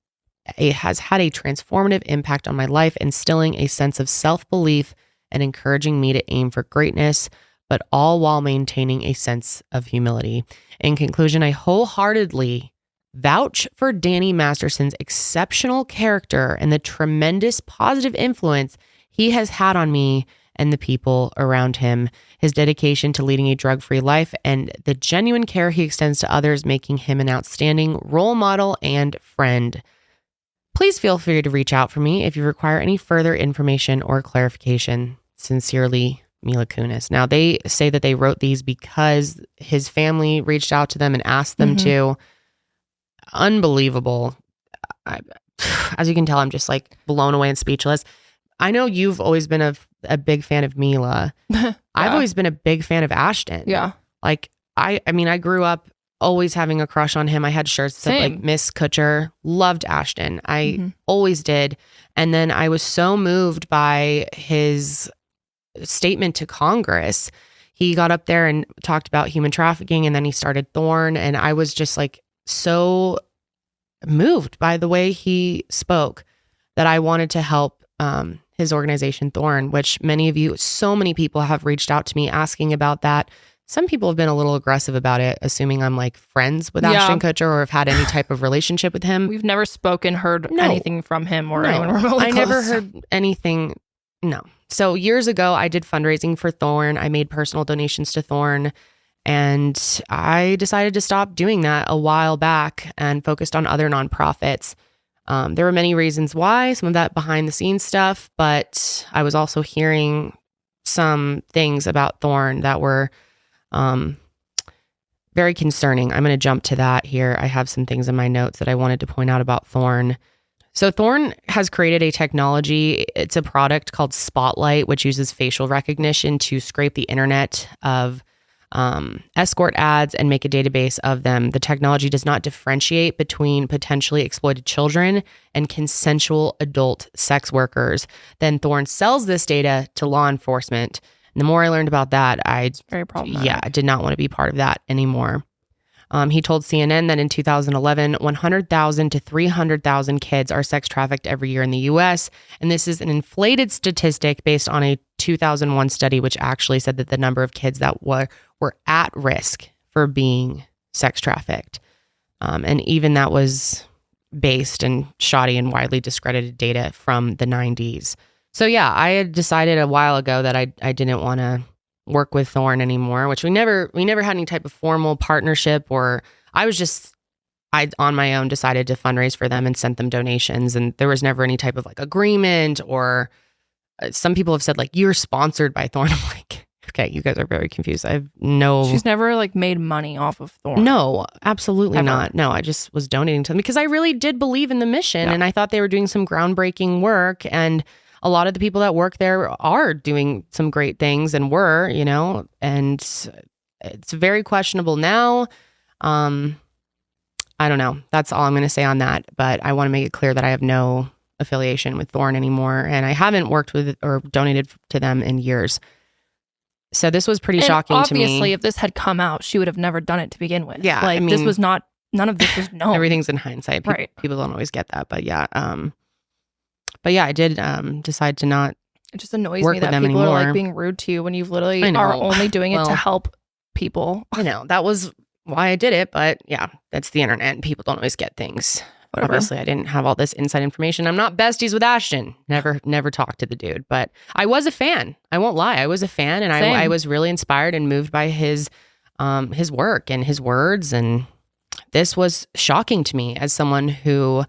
had a transformative impact on my life, instilling a sense of self-belief and encouraging me to aim for greatness, but all while maintaining a sense of humility. In conclusion, I wholeheartedly vouch for Danny Masterson's exceptional character and the tremendous positive influence he has had on me and the people around him. His dedication to leading a drug-free life and the genuine care he extends to others, making him an outstanding role model and friend. Please feel free to reach out for me if you require any further information or clarification. Sincerely, Mila Kunis. Now, they say that they wrote these because his family reached out to them and asked them to. Unbelievable. As you can tell, I'm just like blown away and speechless. I know you've always been a big fan of Mila. I've always been a big fan of Ashton. Yeah. Like, I mean, I grew up always having a crush on him. I had shirts that said like Miss Kutcher. Loved Ashton. I always did. And then I was so moved by his statement to Congress. He got up there and talked about human trafficking, and then he started Thorn. And I was just like so moved by the way he spoke that I wanted to help his organization Thorn, which so many people have reached out to me asking about that. Some people have been a little aggressive about it, assuming I'm like friends with Ashton Kutcher or have had any type of relationship with him. We've never heard anything from him or anyone remotely I close. never heard anything. No. So years ago, I did fundraising for Thorn. I made personal donations to Thorn. And I decided to stop doing that a while back and focused on other nonprofits. There were many reasons why, some of that behind the scenes stuff, but I was also hearing some things about Thorn that were very concerning. I'm going to jump to that here. I have some things in my notes that I wanted to point out about Thorn. So Thorn has created a technology. It's a product called Spotlight, which uses facial recognition to scrape the internet of escort ads and make a database of them. The technology does not differentiate between potentially exploited children and consensual adult sex workers. Then Thorn sells this data to law enforcement. And the more I learned about that, it's very problematic. Yeah, I did not want to be part of that anymore. He told CNN that in 2011, 100,000 to 300,000 kids are sex trafficked every year in the U.S. And this is an inflated statistic based on a 2001 study, which actually said that the number of kids that were at risk for being sex trafficked. And even that was based in shoddy and widely discredited data from the 90s. So yeah, I had decided a while ago that I didn't want to work with Thorn anymore, which we never had any type of formal partnership, or I on my own decided to fundraise for them and sent them donations, and there was never any type of like agreement, or some people have said like, you're sponsored by Thorn. I'm like, okay, you guys are very confused. I have no. She's never like made money off of Thorn. No, absolutely Ever. not. No, I just was donating to them because I really did believe in the mission, and I thought they were doing some groundbreaking work, and a lot of the people that work there are doing some great things and were, and it's very questionable now. I don't know. That's all I'm going to say on that. But I want to make it clear that I have no affiliation with Thorn anymore. And I haven't worked with or donated to them in years. So this was pretty shocking to me. Obviously, if this had come out, she would have never done it to begin with. Yeah. Like, this was not, none of this was known. Everything's in hindsight. Right. People don't always get that. But yeah. I did decide to not. It just annoys work me with that them people anymore. are like being rude to you when you've literally I know. are only doing it Well, to help people. I know that was why I did it, but yeah, that's the internet and people don't always get things. Whatever. Obviously, I didn't have all this inside information. I'm not besties with Ashton. Never talked to the dude, but I was a fan. I won't lie. I was a fan, and I was really inspired and moved by his work and his words. And this was shocking to me as someone who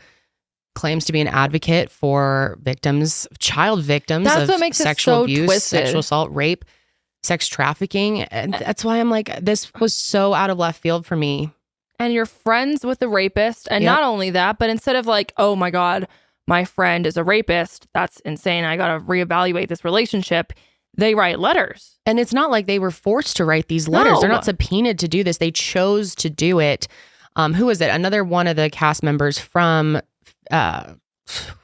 claims to be an advocate for child victims That's of what makes it sexual so abuse, twisted. sexual assault, rape, sex trafficking. And that's why I'm like, this was so out of left field for me. And you're friends with the rapist. And Yep. not only that, but instead of like, oh my God, my friend is a rapist, that's insane, I got to reevaluate this relationship, they write letters. And it's not like they were forced to write these letters. No. They're not subpoenaed to do this. They chose to do it. Who was it? Another one of the cast members from That's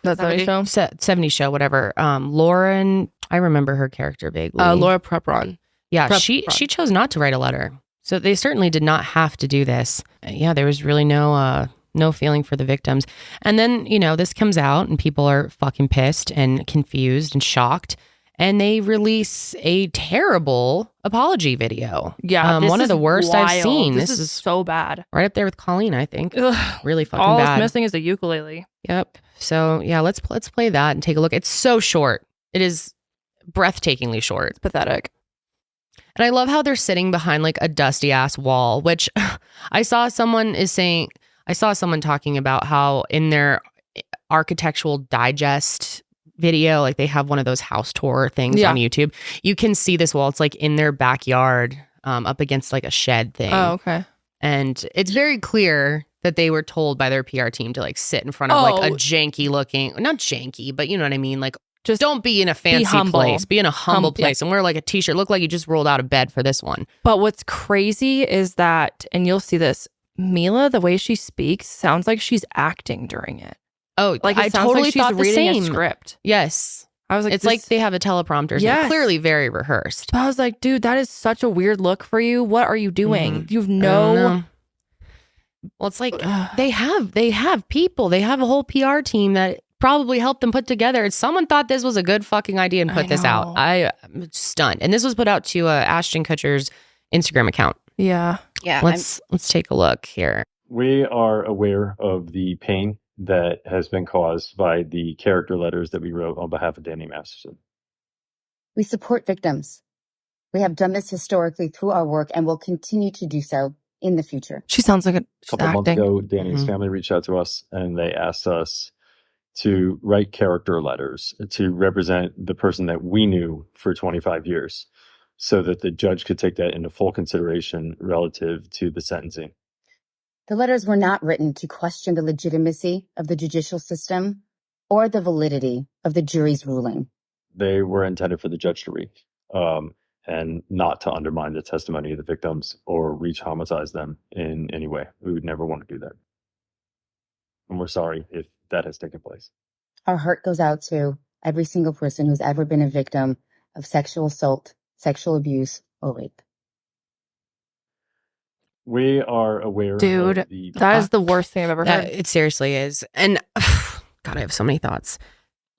what I show. 70 show, whatever. Lauren, I remember her character vaguely. Laura Prepron. Yeah, Prep- she chose not to write a letter. So they certainly did not have to do this. Yeah, there was really no feeling for the victims. And then, this comes out and people are fucking pissed and confused and shocked. And they release a terrible apology video. Yeah. one of the worst I've wild. seen. This is so bad. right up there with Colleen, I think. Ugh. Really fucking All bad. it's missing is a ukulele. Yep. So yeah, let's play that and take a look. It's so short. It is breathtakingly short. It's pathetic. And I love how they're sitting behind like a dusty ass wall, which I saw someone talking about how in their Architectural Digest video, like they have one of those house tour things on YouTube. You can see this wall. It's like in their backyard, up against like a shed thing. Oh, okay. And it's very clear that they were told by their PR team to like sit in front of like a janky looking, not janky, but you know what I mean? Like, just don't be in a fancy humble. place. Be in a humble place yeah. and wear like a t-shirt. Look like you just rolled out of bed for this one. But what's crazy is that, and you'll see this, Mila, the way she speaks sounds like she's acting during it. Oh, Like I it sounds totally like she's thought the reading same. a script. Yes. I was like, It's like they have a teleprompter. So Yes. clearly very rehearsed. But I was like, dude, that is such a weird look for you. What are you doing? You've I don't no. know. Well, it's like they have people. They have a whole PR team that probably helped them put together. Someone thought this was a good fucking idea and put this out. know. I'm stunned. And this was put out to Ashton Kutcher's Instagram account. Yeah. Yeah. Let's take a look here. We are aware of the pain that has been caused by the character letters that we wrote on behalf of Danny Masterson. We support victims. We have done this historically through our work and will continue to do so in the future. She sounds like A couple months acting. ago, Danny's family reached out to us and they asked us to write character letters to represent the person that we knew for 25 years so that the judge could take that into full consideration relative to the sentencing. The letters were not written to question the legitimacy of the judicial system or the validity of the jury's ruling. They were intended for the judge to read and not to undermine the testimony of the victims or reach homicize them in any way. We would never want to do that. And we're sorry if that has taken place. Our heart goes out to every single person who's ever been a victim of sexual assault, sexual abuse, or rape. We are aware Dude, of the... that is the worst thing I've ever heard. It seriously is. And God, I have so many thoughts.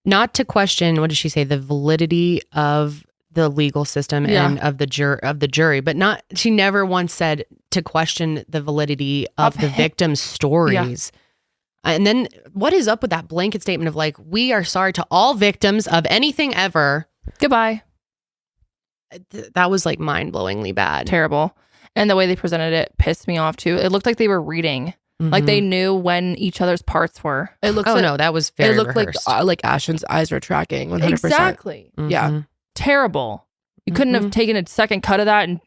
Not to question, what did she say? The validity of the legal system and of the jury, but not. She never once said to question the validity of the victims' stories. And then what is up with that blanket statement of like, we are sorry to all victims of anything ever. Goodbye. That was like mind-blowingly bad. Terrible. And the way they presented it pissed me off too. It looked like they were reading. Like they knew when each other's parts were. It looks no, that was very It looked rehearsed. like Ashton's eyes were tracking 100%. Exactly. Yeah. Terrible. You couldn't have taken a second cut of that and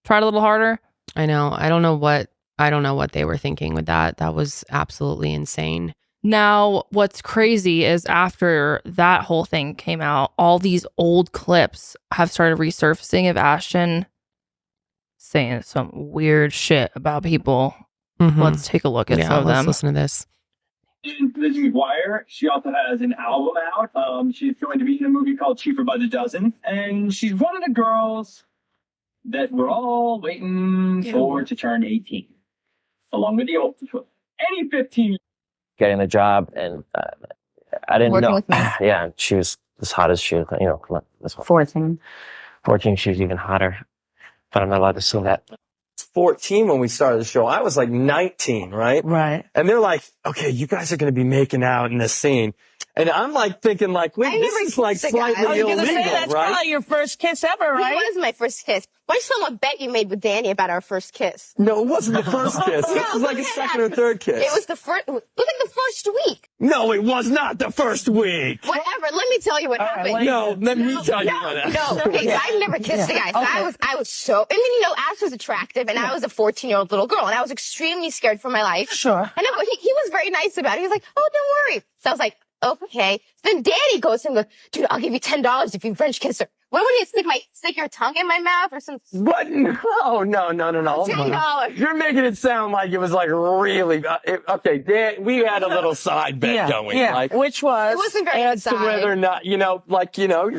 tried a little harder. I know. I don't know what they were thinking with that. That was absolutely insane. Now, what's crazy is after that whole thing came out, all these old clips have started resurfacing of Ashton saying some weird shit about people. Let's take a look at some of them. Let's listen to this. Lizzie McGuire, she also has an album out. She's going to be in a movie called Cheaper by the Dozen. And she's one of the girls that we're all waiting for to turn 18. Along with the oldest one. Any 15. Getting the job, and I didn't Working know. with me. Yeah, she was as hot as she was. You know, come on, this one. 14. 14, she was even hotter. But I'm not allowed to say that. 14 when we started the show. I was like 19, right? Right. And they're like, okay, you guys are going to be making out in this scene. And I'm like thinking like, wait, this is like slightly illegal, that's right? probably your first kiss ever, right? It was my first kiss. What's someone bet you made with Danny about our first kiss? No, it wasn't the first kiss. It was like a second or third kiss. It was the first. Look at the first week. No, it was not the first week. Whatever. Let me tell you what happened. No, let me tell you what happened. No, okay, so I've never kissed a guy. So I was so, I mean, you know, Ash was attractive, and I was a 14-year-old little girl, and I was extremely scared for my life. Sure. And he was very nice about it. He was like, oh, don't worry. So I was like, okay. Then Danny goes to him and goes, dude, I'll give you $10 if you French kiss her. When would you stick your tongue in my mouth or something? What? No. $10. You're making it sound like it was like really, okay, Dan, we had a little side bet going. Yeah. Like, Which was? It wasn't very as to inside. whether or not, you're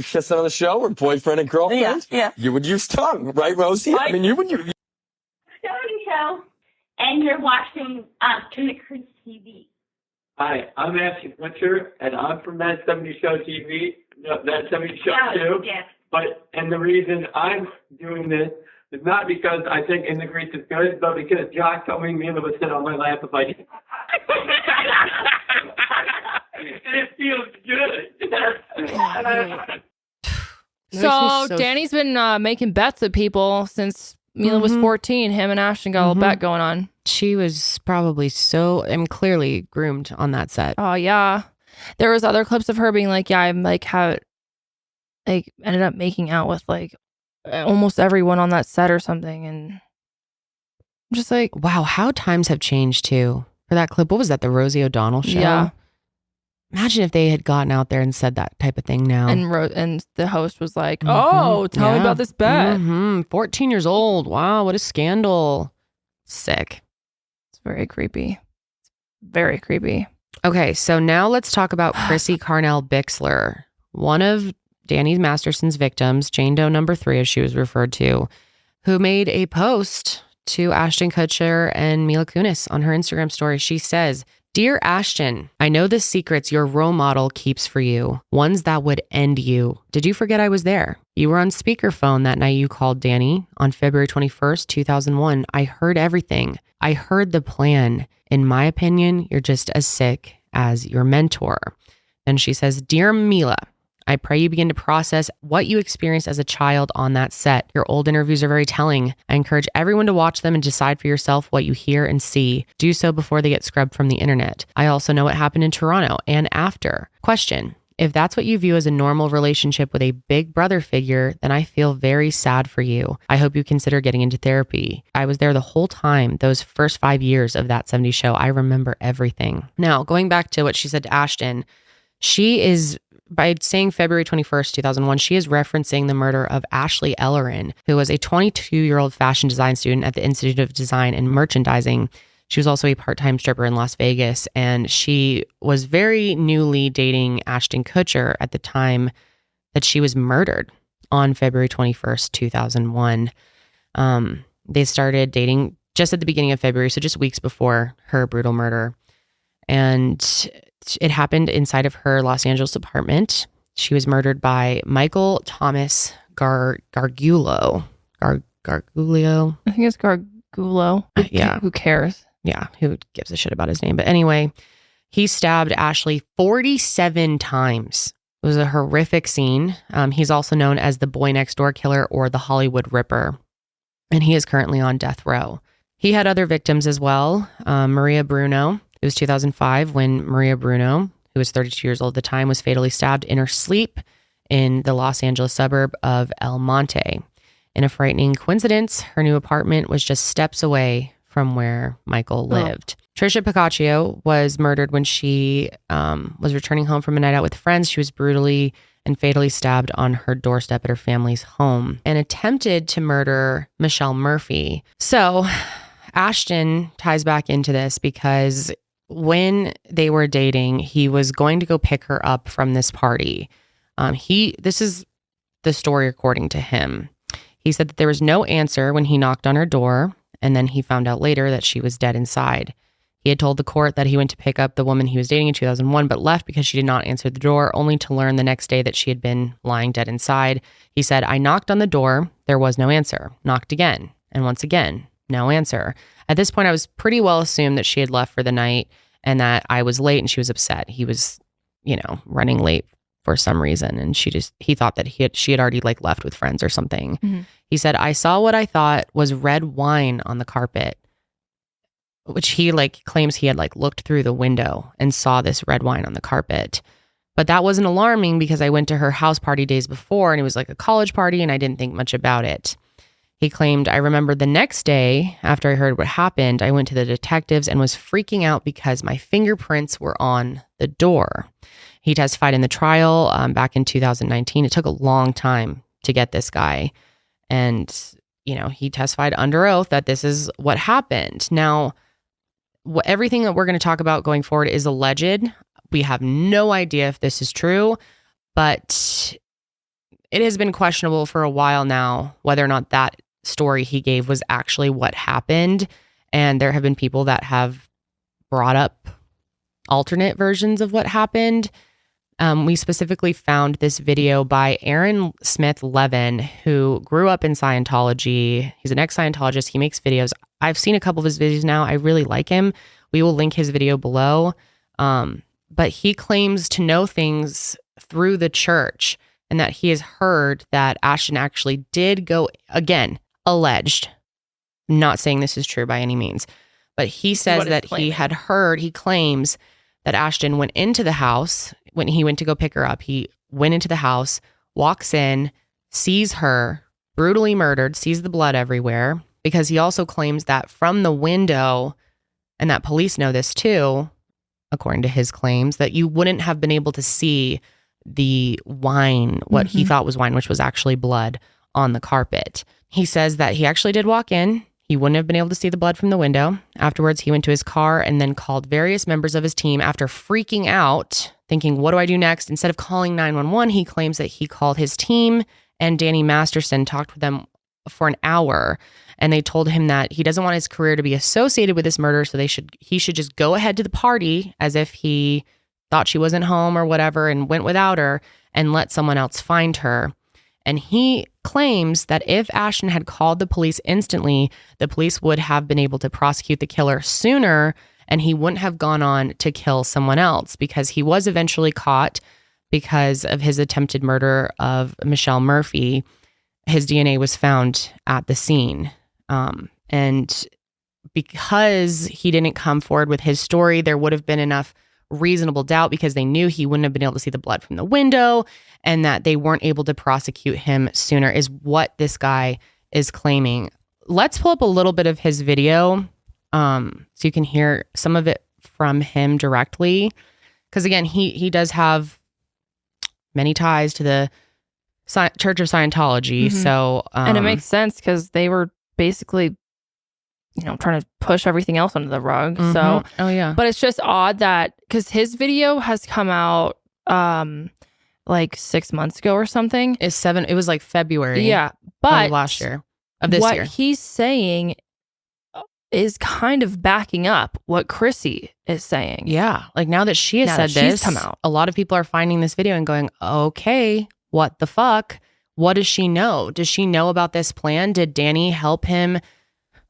kissing on the show or boyfriend and girlfriend. Yeah. You would use tongue, right, Rosie? I mean, you would use. Show, and you're watching Kunis TV. Hi, I'm Ashton Kutcher, and I'm from That 70 Show TV. No, That 70 Show too. Yes. And the reason I'm doing this is not because I think In the Grease is good, but because Josh told me Mila would sit on my lap if I did. And it feels good. So Danny's been making bets with people since Mila was 14. Him and Ashton got a little bet going on. She was probably clearly groomed on that set. Oh yeah. There was other clips of her being like, yeah, I'm like ended up making out with like almost everyone on that set or something. And I'm just like, wow, how times have changed too. For that clip, what was that? The Rosie O'Donnell show? Yeah. Imagine if they had gotten out there and said that type of thing now. And the host was like, oh, tell me about this bet. 14 years old. Wow, what a scandal. Sick. It's very creepy. Very creepy. Okay, so now let's talk about Chrissy Carnell Bixler, one of Danny Masterson's victims, Jane Doe number 3, as she was referred to, who made a post to Ashton Kutcher and Mila Kunis on her Instagram story. She says, "Dear Ashton, I know the secrets your role model keeps for you, ones that would end you. Did you forget I was there? You were on speakerphone that night you called Danny on February 21st, 2001. I heard everything. I heard the plan. In my opinion, you're just as sick as your mentor." And she says, "Dear Mila, I pray you begin to process what you experienced as a child on that set. Your old interviews are very telling. I encourage everyone to watch them and decide for yourself what you hear and see. Do so before they get scrubbed from the internet. I also know what happened in Toronto and after. Question. If that's what you view as a normal relationship with a big brother figure, then I feel very sad for you. I hope you consider getting into therapy. I was there the whole time, those first 5 years of That 70 Show. I remember everything." Now, going back to what she said to Ashton, she is, by saying February 21st, 2001, she is referencing the murder of Ashley Ellerin, who was a 22-year-old fashion design student at the Institute of Design and Merchandising. She was also a part-time stripper in Las Vegas, and she was very newly dating Ashton Kutcher at the time that she was murdered on February 21st, 2001. They started dating just at the beginning of February, so just weeks before her brutal murder. And it happened inside of her Los Angeles apartment. She was murdered by Michael Thomas Gargiulo. Gargiulo? I think it's Gargiulo. Yeah. Who cares? Yeah, who gives a shit about his name? But anyway, He stabbed Ashley 47 times. It was a horrific scene. He's also known as the Boy Next Door Killer or the Hollywood Ripper, and he is currently on death row. He had other victims as well. Maria Bruno. It was 2005 when Maria Bruno, who was 32 years old at the time, was fatally stabbed in her sleep in the Los Angeles suburb of El Monte. In a frightening coincidence, her new apartment was just steps away from where Michael lived. Trisha Picaccio was murdered when she was returning home from a night out with friends. She was brutally and fatally stabbed on her doorstep at her family's home and attempted to murder Michelle Murphy. So Ashton ties back into this because when they were dating, he was going to go pick her up from this party. This is the story according to him. He said that there was no answer when he knocked on her door, and then he found out later that she was dead inside. He had told the court that he went to pick up the woman he was dating in 2001, but left because she did not answer the door, only to learn the next day that she had been lying dead inside. He said, I knocked on the door. There was no answer. Knocked again. And once again, no answer. At this point, I was pretty well assumed that she had left for the night and that I was late and she was upset. He was, running late for some reason. And he thought that she had already left with friends or something. Mm-hmm. He said, I saw what I thought was red wine on the carpet, which he claims he had looked through the window and saw this red wine on the carpet. But that wasn't alarming because I went to her house party days before and it was a college party and I didn't think much about it. He claimed, I remember the next day after I heard what happened, I went to the detectives and was freaking out because my fingerprints were on the door. He testified in the trial back in 2019. It took a long time to get this guy. And, he testified under oath that this is what happened. Now, everything that we're going to talk about going forward is alleged. We have no idea if this is true, but it has been questionable for a while now whether or not that story he gave was actually what happened. And there have been people that have brought up alternate versions of what happened. We specifically found this video by Aaron Smith Levin, who grew up in Scientology. He's an ex-Scientologist. He makes videos. I've seen a couple of his videos now. I really like him. We will link his video below. But he claims to know things through the church and that he has heard that Ashton actually did go, again, alleged. I'm not saying this is true by any means, but he says that he claims that Ashton went into the house when he went to go pick her up. He went into the house, walks in, sees her brutally murdered, sees the blood everywhere, because he also claims that from the window, and that police know this too, according to his claims, that you wouldn't have been able to see the wine, what he thought was wine, which was actually blood on the carpet. He says that he actually did walk in. He wouldn't have been able to see the blood from the window. Afterwards, he went to his car and then called various members of his team after freaking out, thinking, what do I do next? Instead of calling 911, he claims that he called his team and Danny Masterson, talked with them for an hour. And they told him that he doesn't want his career to be associated with this murder. So he should just go ahead to the party as if he thought she wasn't home or whatever and went without her and let someone else find her. And he claims that if Ashton had called the police instantly, the police would have been able to prosecute the killer sooner and he wouldn't have gone on to kill someone else, because he was eventually caught because of his attempted murder of Michelle Murphy. His DNA was found at the scene. And because he didn't come forward with his story, there would have been enough reasonable doubt because they knew he wouldn't have been able to see the blood from the window and that they weren't able to prosecute him sooner, is what this guy is claiming. Let's pull up a little bit of his video so you can hear some of it from him directly. Because again, he does have many ties to the Church of Scientology. So and it makes sense because they were basically trying to push everything else under the rug. So, but it's just odd that because his video has come out 6 months ago or something. It was February. Yeah, but last year of this year. What he's saying is kind of backing up what Chrissy is saying. Yeah, now that she has said this, come out, a lot of people are finding this video and going, "Okay, what the fuck? What does she know? Does she know about this plan? Did Danny help him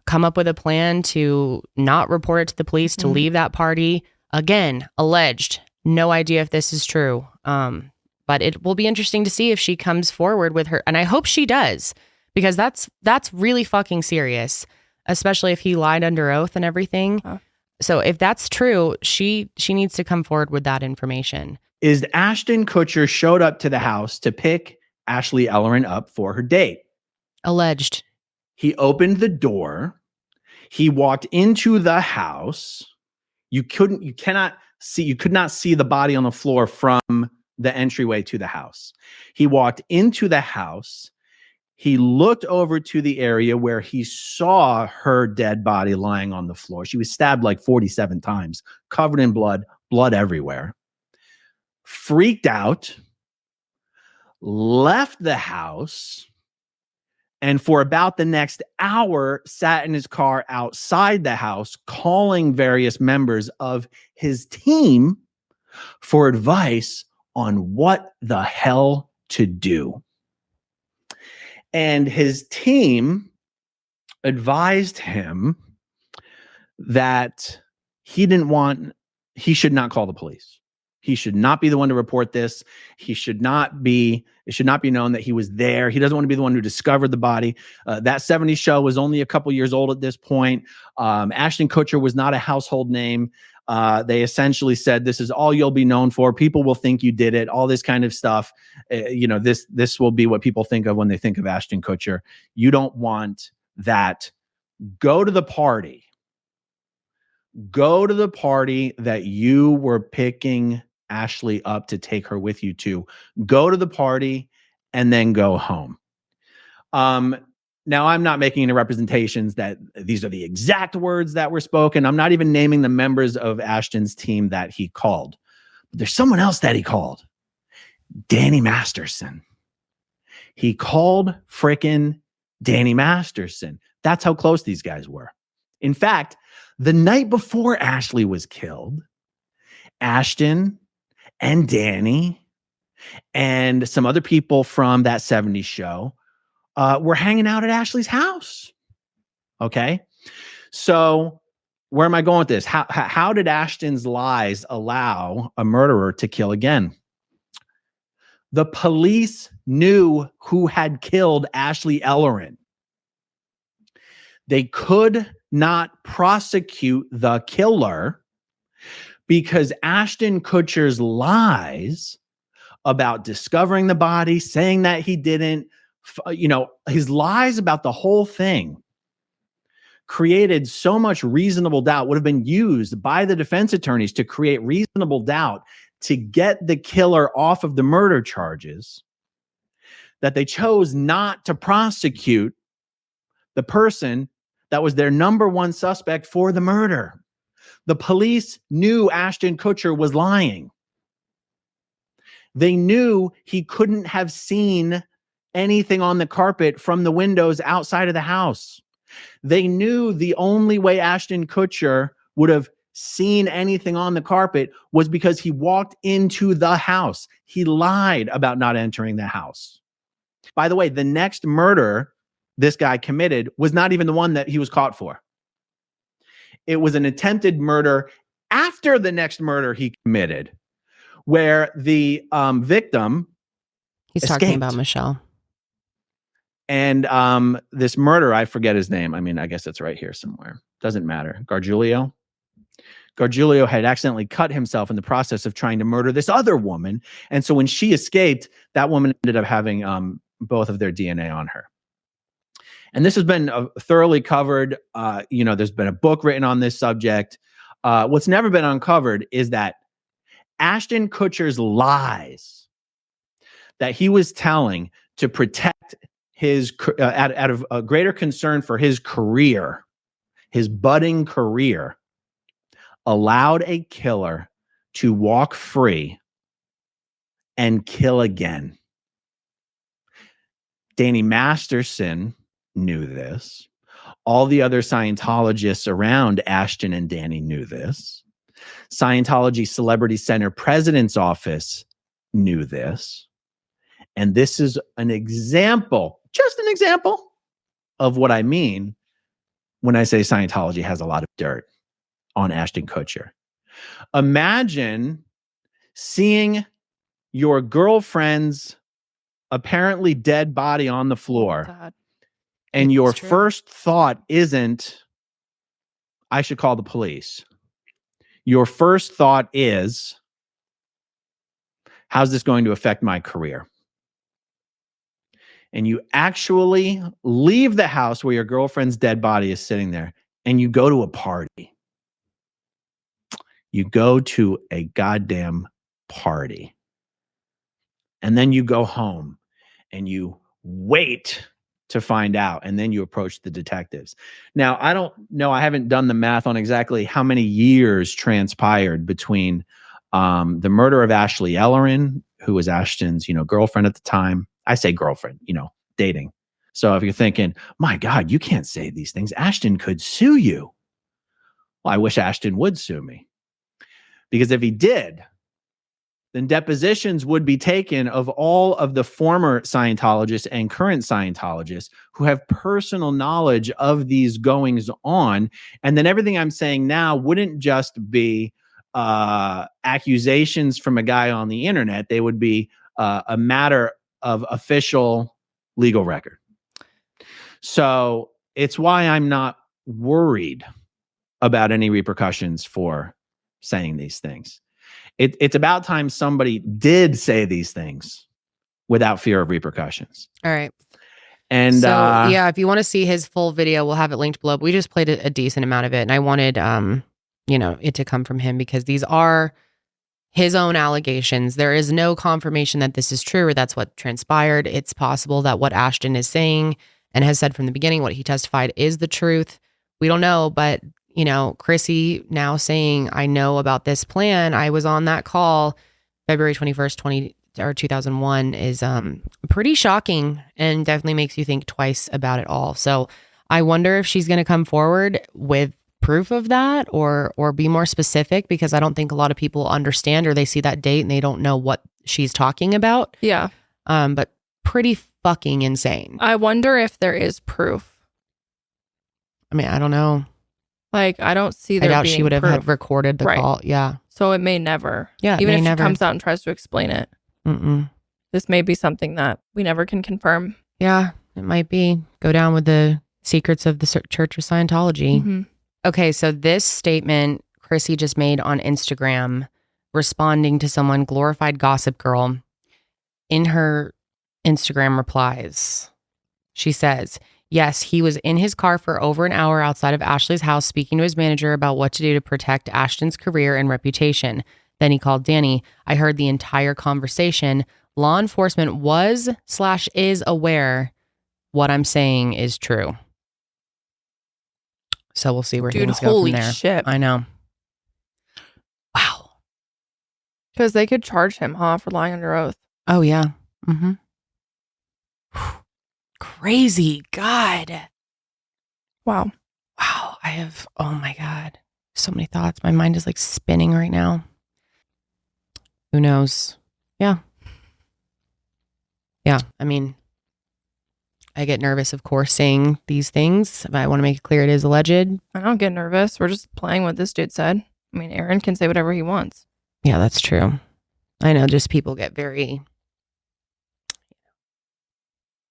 come up with a plan to not report it to the police, to leave that party, Again, alleged. No idea if this is true. But it will be interesting to see if she comes forward with her. And I hope she does, because that's really fucking serious, especially if he lied under oath and everything. Huh. So if that's true, she needs to come forward with that information. Is Ashton Kutcher showed up to the house to pick Ashley Ellerin up for her date. Alleged. He opened the door. He walked into the house. You could not see the body on the floor from the entryway to the house. He walked into the house. He looked over to the area where he saw her dead body lying on the floor. She was stabbed like 47 times, covered in blood everywhere. Freaked out, left the house, and for about the next hour sat in his car outside the house, calling various members of his team for advice on what the hell to do. And his team advised him that he should not call the police. He should not be the one to report this. It should not be known that he was there. He doesn't want to be the one who discovered the body. That 70s show was only a couple years old at this point. Ashton Kutcher was not a household name. They essentially said, this is all you'll be known for. People will think you did it, all this kind of stuff. This will be what people think of when they think of Ashton Kutcher. You don't want that. Go to the party. Go to the party that you were picking Ashley up to take her with you to. Go to the party and then go home. Now, I'm not making any representations that these are the exact words that were spoken. I'm not even naming the members of Ashton's team that he called. But there's someone else that he called. Danny Masterson. He called frickin' Danny Masterson. That's how close these guys were. In fact, the night before Ashley was killed, Ashton and Danny and some other people from that 70s show were hanging out at Ashley's house. Okay. So where am I going with this? How did Ashton's lies allow a murderer to kill again? The police knew who had killed Ashley Ellerin. They could not prosecute the killer because Ashton Kutcher's lies about discovering the body, saying that he didn't, his lies about the whole thing created so much reasonable doubt, would have been used by the defense attorneys to create reasonable doubt to get the killer off of the murder charges, that they chose not to prosecute the person that was their number one suspect for the murder. The police knew Ashton Kutcher was lying. They knew he couldn't have seen anything on the carpet from the windows outside of the house. They knew the only way Ashton Kutcher would have seen anything on the carpet was because he walked into the house. He lied about not entering the house. By the way, the next murder this guy committed was not even the one that he was caught for. It was an attempted murder after the next murder he committed, where the victim He's escaped. talking about Michelle. And this murderer, I forget his name. I mean, I guess it's right here somewhere. Doesn't matter. Gargiulio had accidentally cut himself in the process of trying to murder this other woman. And so when she escaped, that woman ended up having both of their DNA on her. And this has been thoroughly covered. There's been a book written on this subject. What's never been uncovered is that Ashton Kutcher's lies that he was telling to protect his, out of a greater concern for his career, his budding career, allowed a killer to walk free and kill again. Danny Masterson knew this. All the other Scientologists around Ashton and Danny knew this. Scientology Celebrity Center President's Office knew this. And this is an example, just an example of what I mean when I say Scientology has a lot of dirt on Ashton Kutcher. Imagine seeing your girlfriend's apparently dead body on the floor. God. And your first thought isn't, I should call the police. Your first thought is, how's this going to affect my career? And you actually leave the house where your girlfriend's dead body is sitting there and you go to a party. You go to a goddamn party. And then you go home and you wait to find out. And then you approach the detectives. Now, I don't know. I haven't done the math on exactly how many years transpired between the murder of Ashley Ellerin, who was Ashton's, girlfriend at the time. I say girlfriend, dating. So if you're thinking, my God, you can't say these things. Ashton could sue you. Well, I wish Ashton would sue me. Because if he did, then depositions would be taken of all of the former Scientologists and current Scientologists who have personal knowledge of these goings on. And then everything I'm saying now wouldn't just be accusations from a guy on the internet. They would be a matter of official legal record. So it's why I'm not worried about any repercussions for saying these things. It's about time somebody did say these things without fear of repercussions. All right. And so, yeah, if you want to see his full video, we'll have it linked below. We just played a decent amount of it. And I wanted, it to come from him because these are his own allegations. There is no confirmation that this is true or that's what transpired. It's possible that what Ashton is saying and has said from the beginning, what he testified is the truth. We don't know, but Chrissy now saying, I know about this plan. I was on that call February 21st, 2001 is pretty shocking and definitely makes you think twice about it all. So I wonder if she's going to come forward with proof of that or be more specific, because I don't think a lot of people understand, or they see that date and they don't know what she's talking about. Yeah. But pretty fucking insane. I wonder if there is proof. I mean, I don't know. Like, I don't see I there doubt being she would have proof. had recorded the call. Yeah. So it may never. Yeah. Even if never. she comes out and tries to explain it. This may be something that we never can confirm. Yeah, it might be. Go down with the secrets of the Church of Scientology. Mm-hmm. Okay, so this statement Chrissy just made on Instagram, responding to someone, glorified gossip girl, in her Instagram replies, she says, yes, he was in his car for over an hour outside of Ashley's house speaking to his manager about what to do to protect Ashton's career and reputation. Then he called Danny. I heard the entire conversation. Law enforcement was/is aware what I'm saying is true. So we'll see where things go holy from there. Shit. I know. Wow. Because they could charge him, for lying under oath. Oh, yeah. Mm-hmm. Crazy. God. Wow. Wow. Oh my God. So many thoughts. My mind is like spinning right now. Who knows? Yeah. Yeah. I mean, I get nervous, of course, saying these things, but I want to make it clear it is alleged. I don't get nervous. We're just playing what this dude said. I mean, Aaron can say whatever he wants. Yeah, that's true. I know, just people get very,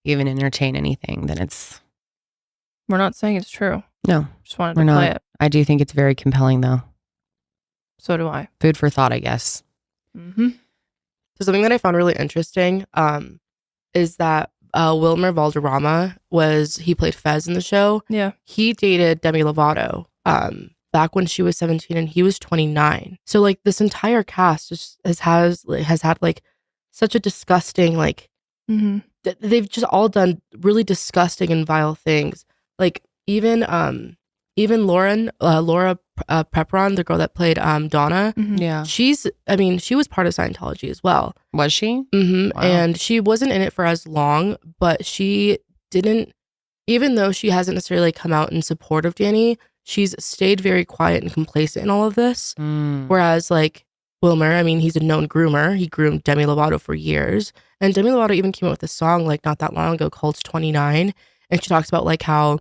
even entertain anything, then it's... We're not saying it's true. No. Just wanted to play it. I do think it's very compelling, though. So do I. Food for thought, I guess. Mm-hmm. So something that I found really interesting is that Wilmer Valderrama he played Fez in the show. Yeah. He dated Demi Lovato back when she was 17 and he was 29. So like this entire cast just has had like such a disgusting, like they've just all done really disgusting and vile things. Like even Laura Prepron, the girl that played Donna. Yeah. She was part of Scientology as well. Was she? Mm-hmm. Wow. And she wasn't in it for as long, but she didn't, even though she hasn't necessarily come out in support of Danny, she's stayed very quiet and complacent in all of this. Whereas like Wilmer, I mean, he's a known groomer. He groomed Demi Lovato for years. And Demi Lovato even came out with a song like not that long ago called 29. And she talks about like how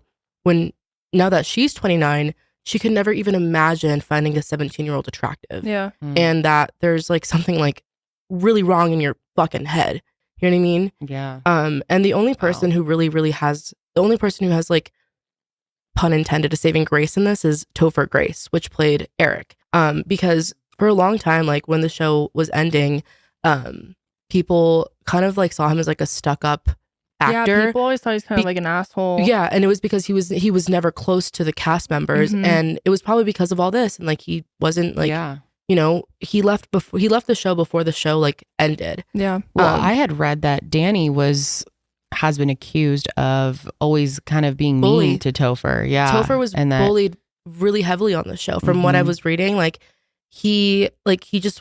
now that she's 29, she could never even imagine finding a 17-year-old attractive. Yeah. And that there's like something like really wrong in your fucking head. You know what I mean? Yeah. And the only person who really has, like, pun intended, a saving grace in this is Topher Grace, which played Eric. Because for a long time, like when the show was ending, people kind of like saw him as like a stuck-up actor. Yeah, people always thought he was kind of like an asshole. Yeah, and it was because he was never close to the cast members, and it was probably because of all this, and like he wasn't like, you know, he left the show before the show like ended. Yeah. Well, I had read that Danny has been accused of always kind of being mean to Topher. Yeah, Topher was bullied really heavily on the show. From what I was reading, like he just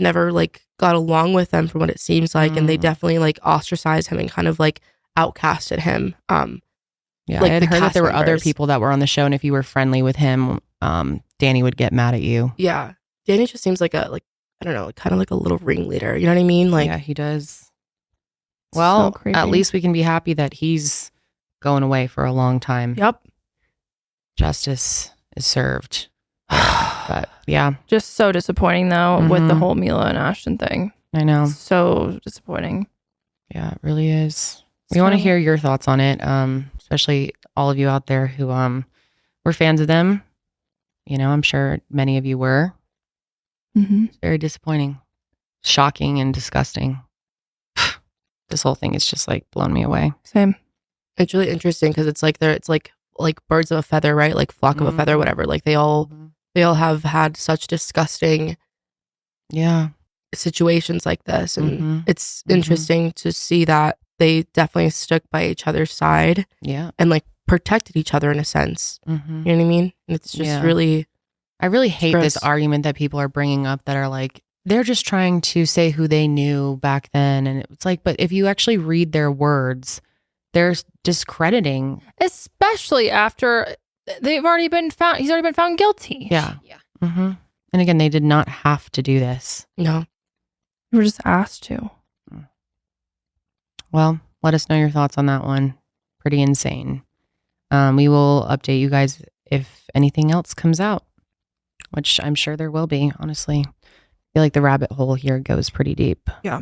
never like got along with them, from what it seems like, and they definitely like ostracized him and kind of like outcasted him. Yeah, like I had the heard that cast there were other members. people that were on the show, and if you were friendly with him, Danny would get mad at you. Yeah, Danny just seems like I don't know, kind of like a little ringleader. You know what I mean? Like, yeah, he does. Well, creepy. at least we can be happy that he's going away for a long time. Yep. Justice is served. But yeah, just so disappointing though with the whole Mila and Ashton thing. I know. So disappointing. Yeah, it really is. We want to hear your thoughts on it, especially all of you out there who were fans of them. You know, I'm sure many of you were. It's very disappointing, shocking, and disgusting. This whole thing is just like blown me away. Same. It's really interesting because it's like birds of a feather, right? Like flock of a feather, whatever. Like they all have had such disgusting situations like this, and it's interesting to see that they definitely stuck by each other's side, and like protected each other in a sense. You know what I mean? And it's just really, I really hate gross. this argument that people are bringing up that are like, they're just trying to say who they knew back then, and it's like, but if you actually read their words, they're discrediting, especially after he's already been found guilty. Yeah. And again, they did not have to do this. No, we were just asked to. Well, let us know your thoughts on that one. Pretty insane. We will update you guys if anything else comes out, which I'm sure there will be, honestly. I feel like the rabbit hole here goes pretty deep. Yeah.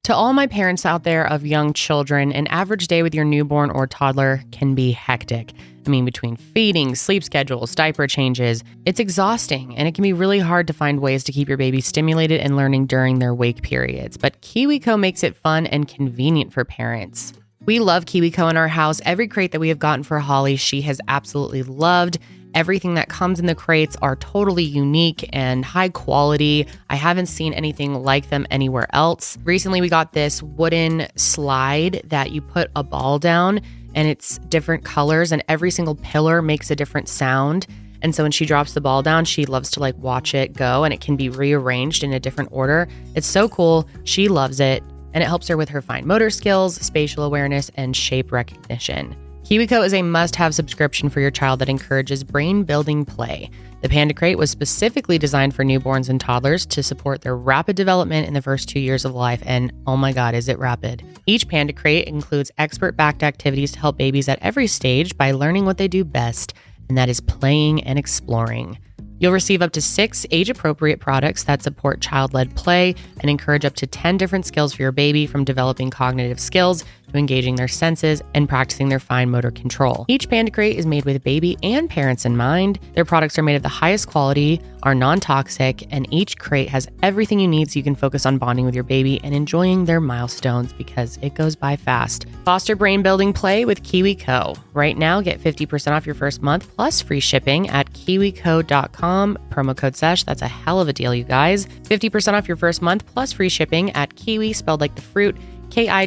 To all my parents out there of young children, an average day with your newborn or toddler can be hectic. I mean, between feeding, sleep schedules, diaper changes, it's exhausting, and it can be really hard to find ways to keep your baby stimulated and learning during their wake periods. But KiwiCo makes it fun and convenient for parents. We love KiwiCo in our house. Every crate that we have gotten for Holly, she has absolutely loved. Everything that comes in the crates are totally unique and high quality. I haven't seen anything like them anywhere else. Recently, we got this wooden slide that you put a ball down, and it's different colors, and every single pillar makes a different sound. And so when she drops the ball down, she loves to like watch it go, and it can be rearranged in a different order. It's so cool. She loves it, and it helps her with her fine motor skills, spatial awareness, and shape recognition. KiwiCo is a must-have subscription for your child that encourages brain-building play. The Panda Crate was specifically designed for newborns and toddlers to support their rapid development in the first 2 years of life, and oh my God, is it rapid. Each Panda Crate includes expert-backed activities to help babies at every stage by learning what they do best, and that is playing and exploring. You'll receive up to 6 age-appropriate products that support child-led play and encourage up to 10 different skills for your baby, from developing cognitive skills to engaging their senses and practicing their fine motor control. Each Panda Crate is made with baby and parents in mind. Their products are made of the highest quality, are non-toxic, and each crate has everything you need so you can focus on bonding with your baby and enjoying their milestones, because it goes by fast. Foster brain-building play with KiwiCo. Right now, get 50% off your first month plus free shipping at kiwico.com. Promo code SESH. That's a hell of a deal, you guys. 50% off your first month plus free shipping at kiwi, spelled like the fruit, KIWICO.com,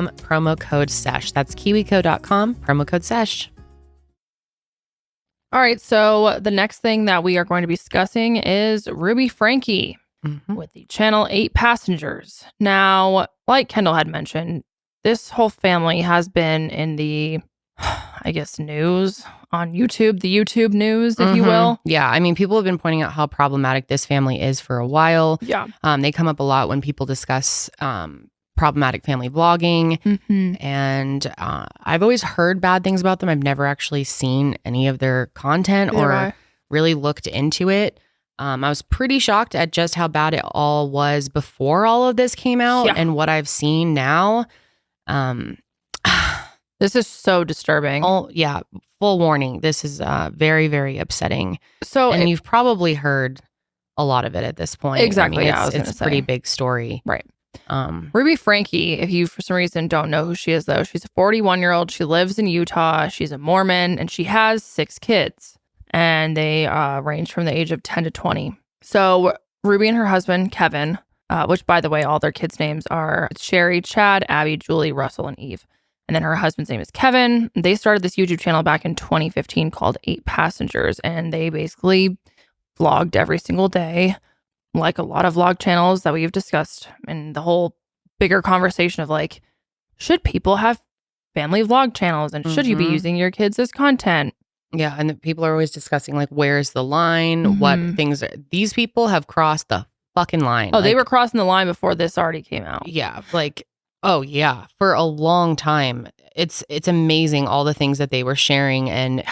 promo code SESH. That's kiwico.com, promo code SESH. All right, so the next thing that we are going to be discussing is Ruby Franke with the Channel 8 passengers. Now, like Kendall had mentioned, this whole family has been in the, I guess, news on YouTube, the YouTube news, if you will. Yeah, I mean, people have been pointing out how problematic this family is for a while. Yeah. They come up a lot when people discuss problematic family vlogging. Mm-hmm. And I've always heard bad things about them. I've never actually seen any of their content or really looked into it. I was pretty shocked at just how bad it all was before all of this came out and what I've seen now. This is so disturbing. Oh, yeah. Full warning. This is very, very upsetting. And you've probably heard a lot of it at this point. Exactly. I mean, it's a pretty big story. Right. Ruby Franke, if you for some reason don't know who she is, though, she's a 41-year-old. She lives in Utah. She's a Mormon, and she has 6 kids. And they range from the age of 10 to 20. So Ruby and her husband, Kevin, which, by the way, all their kids' names are Sherry, Chad, Abby, Julie, Russell, and Eve. And then her husband's name is Kevin. They started this YouTube channel back in 2015 called 8 Passengers. And they basically vlogged every single day, like a lot of vlog channels that we've discussed. And the whole bigger conversation of like, should people have family vlog channels? And should you be using your kids as content? Yeah. And people are always discussing like, where's the line? What things these people have crossed the fucking line. Oh, they were crossing the line before this already came out. Yeah. Like, oh yeah, for a long time. It's amazing all the things that they were sharing and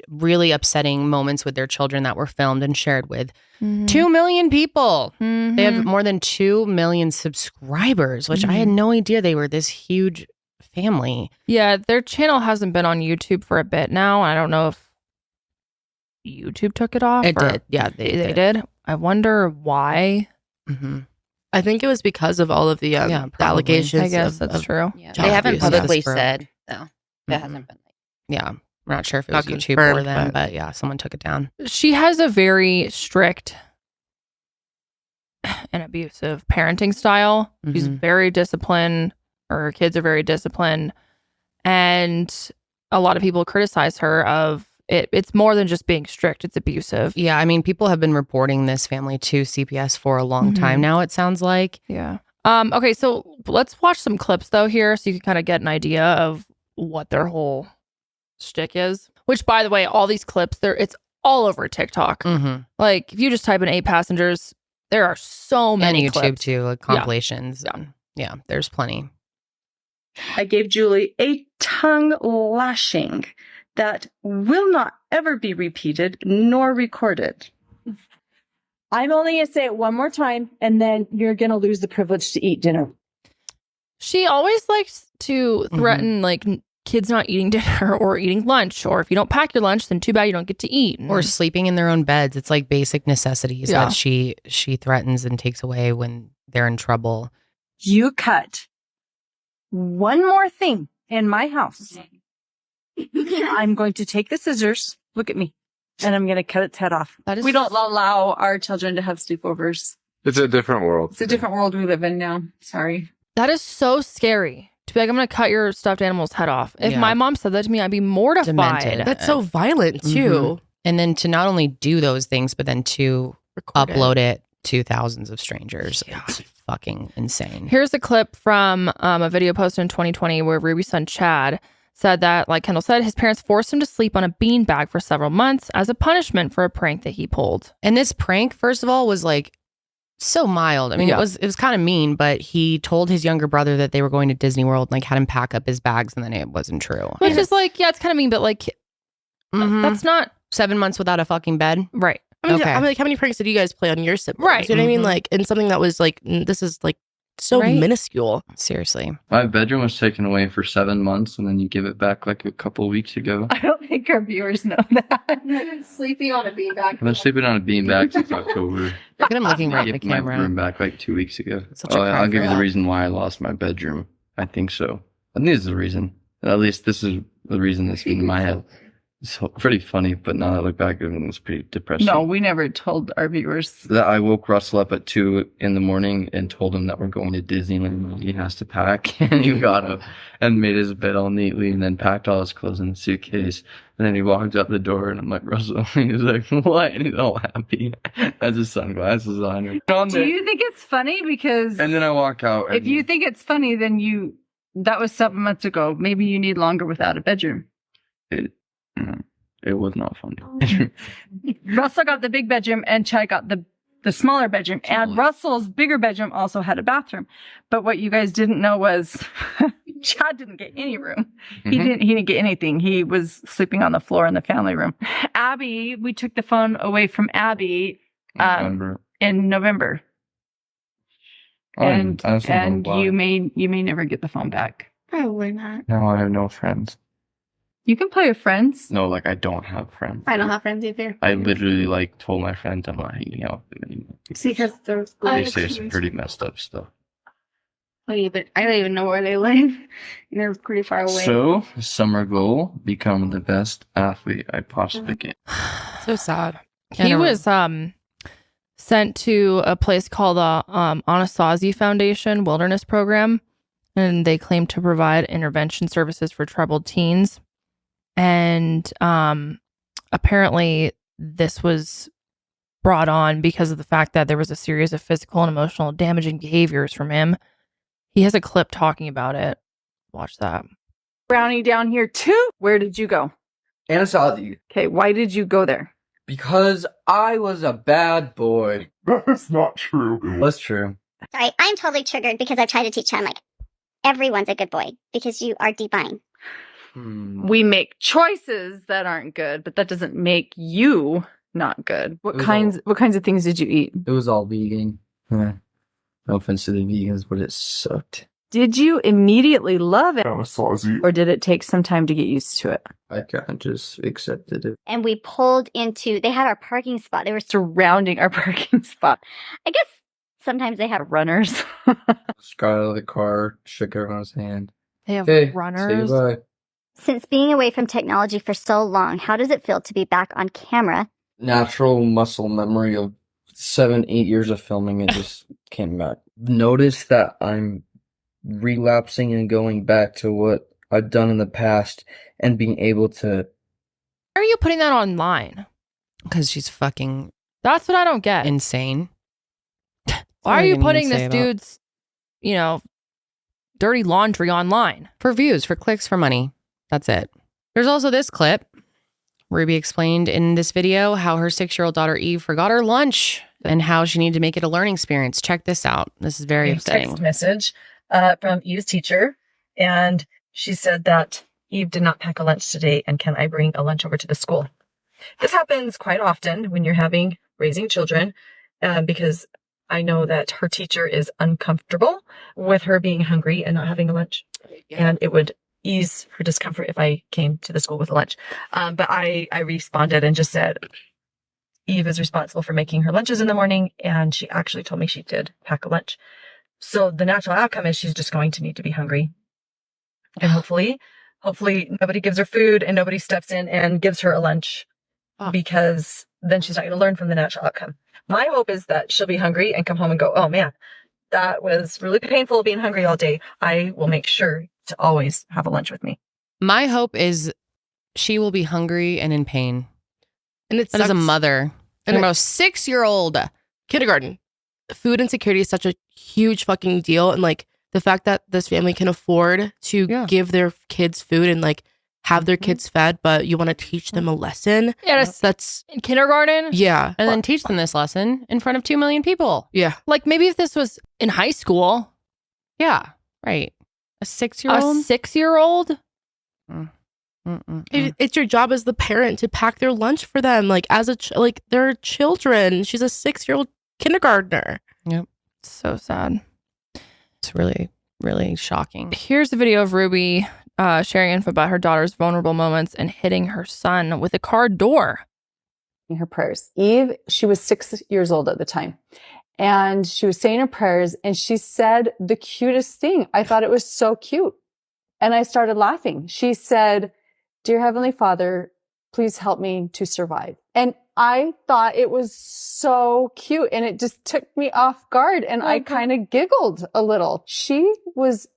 really upsetting moments with their children that were filmed and shared with 2 million people. They have more than 2 million subscribers, which I had no idea they were this huge family. Yeah, their channel hasn't been on YouTube for a bit now. I don't know if YouTube took it off. It did. Yeah, they did. I wonder why. I think it was because of all of the allegations. I guess that's true. Yeah, they haven't publicly said, though. That hasn't been. Yeah. I'm not sure if it Not was YouTube confirmed, or them, but yeah, someone took it down. She has a very strict and abusive parenting style. She's very disciplined. Her kids are very disciplined. And a lot of people criticize her of it. It's more than just being strict. It's abusive. Yeah. I mean, people have been reporting this family to CPS for a long time now, it sounds like. Yeah. Okay, so let's watch some clips though here so you can kind of get an idea of what their whole shtick is. Which, by the way, all these clips, it's all over TikTok. Like, if you just type in 8 Passengers, there are so many and YouTube clips. too, like compilations. Yeah, there's plenty. I gave Julie a tongue lashing that will not ever be repeated nor recorded. I'm only going to say it one more time, and then you're going to lose the privilege to eat dinner. She always likes to threaten, like, kids not eating dinner or eating lunch. Or if you don't pack your lunch, then too bad you don't get to eat. Or sleeping in their own beds. It's like basic necessities that she threatens and takes away when they're in trouble. You cut one more thing in my house. I'm going to take the scissors. Look at me. And I'm going to cut its head off. We don't allow our children to have sleepovers. It's a different world. It's a different world we live in now. Sorry. That is so scary. To be like, I'm going to cut your stuffed animal's head off. If my mom said that to me, I'd be mortified. Demented. That's so violent too. And then to not only do those things, but then to upload it to thousands of strangers. It's fucking insane. Here's a clip from a video posted in 2020 where Ruby's son Chad said that, like Kendall said, his parents forced him to sleep on a beanbag for several months as a punishment for a prank that he pulled. And this prank, first of all, was like so mild. I mean, it was kind of mean, but he told his younger brother that they were going to Disney World and like had him pack up his bags, and then it wasn't true. Which is like, yeah, it's kind of mean, but like, that's not 7 months without a fucking bed. Right. I mean, I'm like, how many pranks did you guys play on your siblings? Right. You know what I mean? Like, and something that was like, this is like so minuscule. Seriously. My bedroom was taken away for 7 months, and then you give it back like a couple of weeks ago. I don't think our viewers know that. I've been sleeping on a beanbag. I've been sleeping on a beanbag since October. Look at him looking right I at the gave camera. my room back like 2 weeks ago. Such a I'll give you the help. reason why I lost my bedroom. I think so. I think this is the reason. At least this is the reason that's in my head. It's pretty funny, but now that I look back, it was pretty depressing. No, we never told our viewers. That I woke Russell up at 2 in the morning and told him that we're going to Disneyland. He has to pack, and he got up and made his bed all neatly, and then packed all his clothes in the suitcase. And then he walked up the door, and I'm like, Russell. He was like, what? And he's all happy. Has his sunglasses on. Do you think it's funny? Because And then I walk out. if you think it's funny, then that was 7 months ago. Maybe you need longer without a bedroom. It was not funny. Russell got the big bedroom, and Chad got the the smaller bedroom, and Russell's bigger bedroom also had a bathroom. But what you guys didn't know was Chad didn't get any room. He didn't get anything. He was sleeping on the floor in the family room. Abby, we took the phone away from Abby in November. And you may never get the phone back. Probably not. No, I have no friends. You can play with friends. No, like I don't have friends. I don't have friends either. I literally like told my friends I'm not hanging out with them anymore. See, because They say some pretty messed up stuff. I don't even know where they live. They're pretty far away. So, summer goal, become the best athlete I possibly can. So sad. He was sent to a place called the Anasazi Foundation Wilderness Program, and they claim to provide intervention services for troubled teens. And apparently this was brought on because of the fact that there was a series of physical and emotional damaging behaviors from him. He has a clip talking about it. Watch that. Brownie down here too. Where did you go? Anasazi. Okay, why did you go there? Because I was a bad boy. That's not true. That's true. Sorry, I'm totally triggered because I've tried to teach him, like, everyone's a good boy because you are divine. We make choices that aren't good, but that doesn't make you not good. What kinds of things did you eat? It was all vegan. No offense to the vegans, but it sucked. Did you immediately love it? Anasazi. Or did it take some time to get used to it? I kind of just accepted it. And we pulled into, they had our parking spot. They were surrounding our parking spot. I guess sometimes they have runners. Just got out of the car, shook everyone's hand. They have Hey, runners. say bye. Since being away from technology for so long, how does it feel to be back on camera? Natural muscle memory of 7-8 years of filming, it just came back. Notice that I'm relapsing and going back to what I've done in the past and being able to. Why are you putting that online? Because she's fucking. That's what I don't get. Insane. Why are you putting this dude's, dirty laundry online? For views, for clicks, for money. That's it. There's also this clip. Ruby explained in this video how her 6-year-old daughter Eve forgot her lunch and how she needed to make it a learning experience. Check this out. This is very upsetting. Text message from Eve's teacher, and she said that Eve did not pack a lunch today, and can I bring a lunch over to the school? This happens quite often when you're raising children, because I know that her teacher is uncomfortable with her being hungry and not having a lunch, and it would ease her discomfort if I came to the school with a lunch. But I responded and just said, Eve is responsible for making her lunches in the morning, and she actually told me she did pack a lunch. So the natural outcome is she's just going to need to be hungry. And hopefully nobody gives her food and nobody steps in and gives her a lunch, because then she's not going to learn from the natural outcome. My hope is that she'll be hungry and come home and go, oh man, that was really painful being hungry all day. I will make sure to always have a lunch with me. My hope is she will be hungry and in pain. And it's as a mother. And about a 6-year-old. Kindergarten. Food insecurity is such a huge fucking deal. And like the fact that this family can afford to give their kids food and like have their kids fed, but you want to teach them a lesson. Yeah, that's in kindergarten. Yeah. And then teach them this lesson in front of 2 million people. Yeah. Like maybe if this was in high school. Yeah. Right. A 6-year-old? A 6-year-old? It's your job as the parent to pack their lunch for them. Like as they're children. She's a 6-year-old kindergartner. Yep. So sad. It's really, really shocking. Here's a video of Ruby sharing info about her daughter's vulnerable moments and hitting her son with a car door. In her prayers. Eve, she was 6 years old at the time. And she was saying her prayers and she said the cutest thing. I thought it was so cute. And I started laughing. She said, "Dear Heavenly Father, please help me to survive." And I thought it was so cute and it just took me off guard and I kind of giggled a little.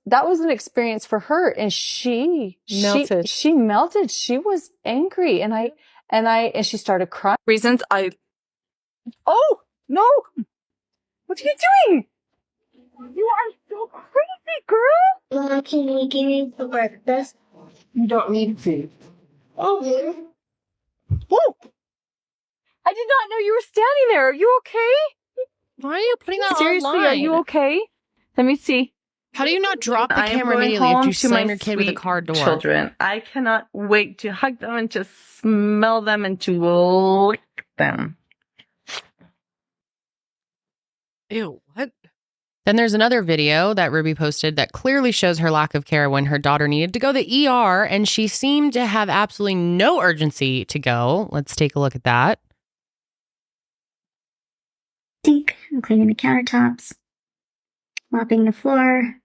That was an experience for her and she melted. She melted. She was angry and she started crying. Oh, no. What are you doing? You are so crazy, girl. Mom, can you give me the breakfast? You don't need food. Oh. Whoa. I did not know you were standing there. Are you okay? Why are you putting that Seriously, online? are you okay? Let me see. How do you not drop the I am camera going immediately if home you to slam my your kid with a sweet car door? Children, I cannot wait to hug them and to smell them and to lick them. Ew, what? Then there's another video that Ruby posted that clearly shows her lack of care when her daughter needed to go to the ER, and she seemed to have absolutely no urgency to go. Let's take a look at that. Sink. I'm cleaning the countertops, mopping the floor.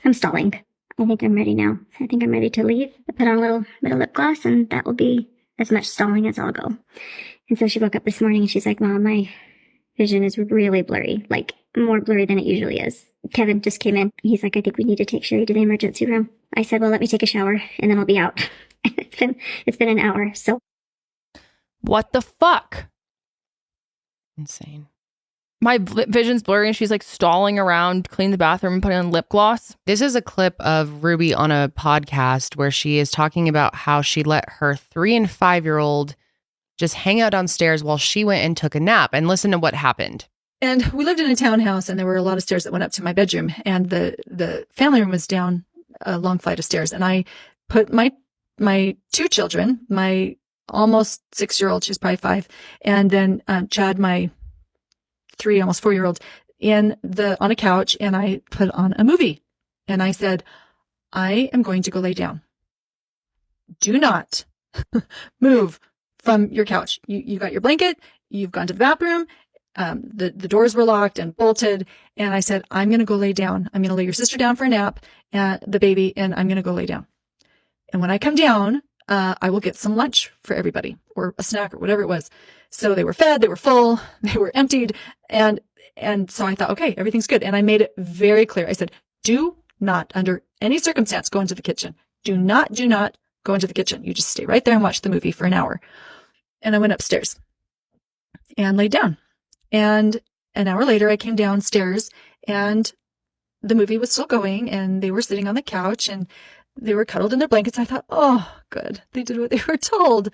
I'm stalling. I think I'm ready now. I think I'm ready to leave. I put on a little bit of lip gloss, and that will be as much stalling as I'll go. And so she woke up this morning and she's like, Mom, my vision is really blurry, like more blurry than it usually is. Kevin just came in. He's like, I think we need to take Sherry to the emergency room. I said, well, let me take a shower and then I'll be out. It's been an hour. So What the fuck? Insane. My vision's blurry and she's like stalling around, cleaning the bathroom and putting on lip gloss. This is a clip of Ruby on a podcast where she is talking about how she let her 3 and 5-year-old just hang out downstairs while she went and took a nap. And listen to what happened. And we lived in a townhouse and there were a lot of stairs that went up to my bedroom, and the family room was down a long flight of stairs. And I put my 2 children, my almost 6-year-old, she's probably 5, and then Chad, my 3, almost 4-year-old, on a couch, and I put on a movie. And I said, I am going to go lay down. Do not move from your couch. You got your blanket, you've gone to the bathroom, the doors were locked and bolted. And I said, I'm going to go lay down. I'm going to lay your sister down for a nap, the baby, and I'm going to go lay down. And when I come down, I will get some lunch for everybody, or a snack or whatever it was. So they were fed, they were full, they were emptied. And so I thought, okay, everything's good. And I made it very clear. I said, do not, under any circumstance, go into the kitchen. Do not go into the kitchen. You just stay right there and watch the movie for an hour. And I went upstairs and laid down. And an hour later, I came downstairs and the movie was still going, and they were sitting on the couch and they were cuddled in their blankets. I thought, oh, good. They did what they were told.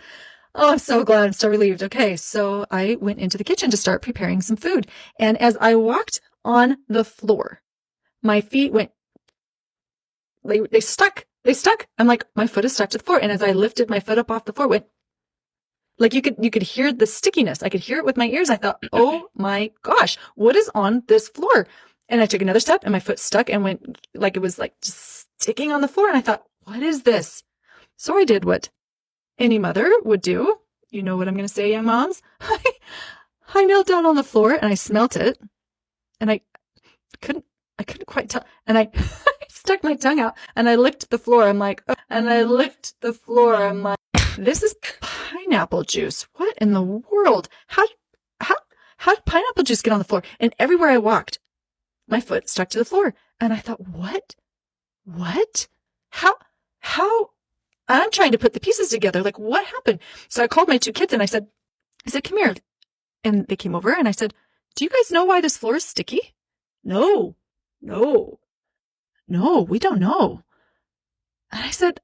Oh, I'm so glad. I'm so relieved. Okay. So I went into the kitchen to start preparing some food. And as I walked on the floor, my feet went, they stuck. I'm like, my foot is stuck to the floor. And as I lifted my foot up off the floor, it went, like you could hear the stickiness. I could hear it with my ears. I thought, oh my gosh, what is on this floor? And I took another step and my foot stuck and went like it was like just sticking on the floor. And I thought, what is this? So I did what any mother would do. You know what I'm going to say, young moms? I knelt down on the floor and I smelt it, and I couldn't quite tell. And I stuck my tongue out and I licked the floor. I'm like, this is pineapple juice. What in the world? How did pineapple juice get on the floor? And everywhere I walked, my foot stuck to the floor. And I thought, what? How? I'm trying to put the pieces together. Like, what happened? So I called my 2 kids and I said, come here. And they came over and I said, do you guys know why this floor is sticky? No, we don't know. And I said,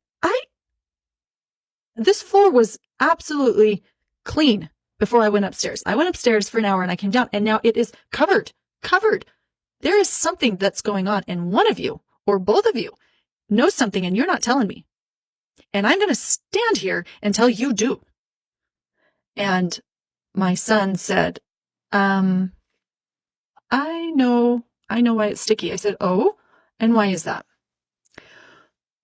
this floor was absolutely clean before I went upstairs. I went upstairs for an hour and I came down, and now it is covered. There is something that's going on, and one of you or both of you knows something and you're not telling me. And I'm going to stand here until you do. And my son said, I know why it's sticky. I said, oh, and why is that?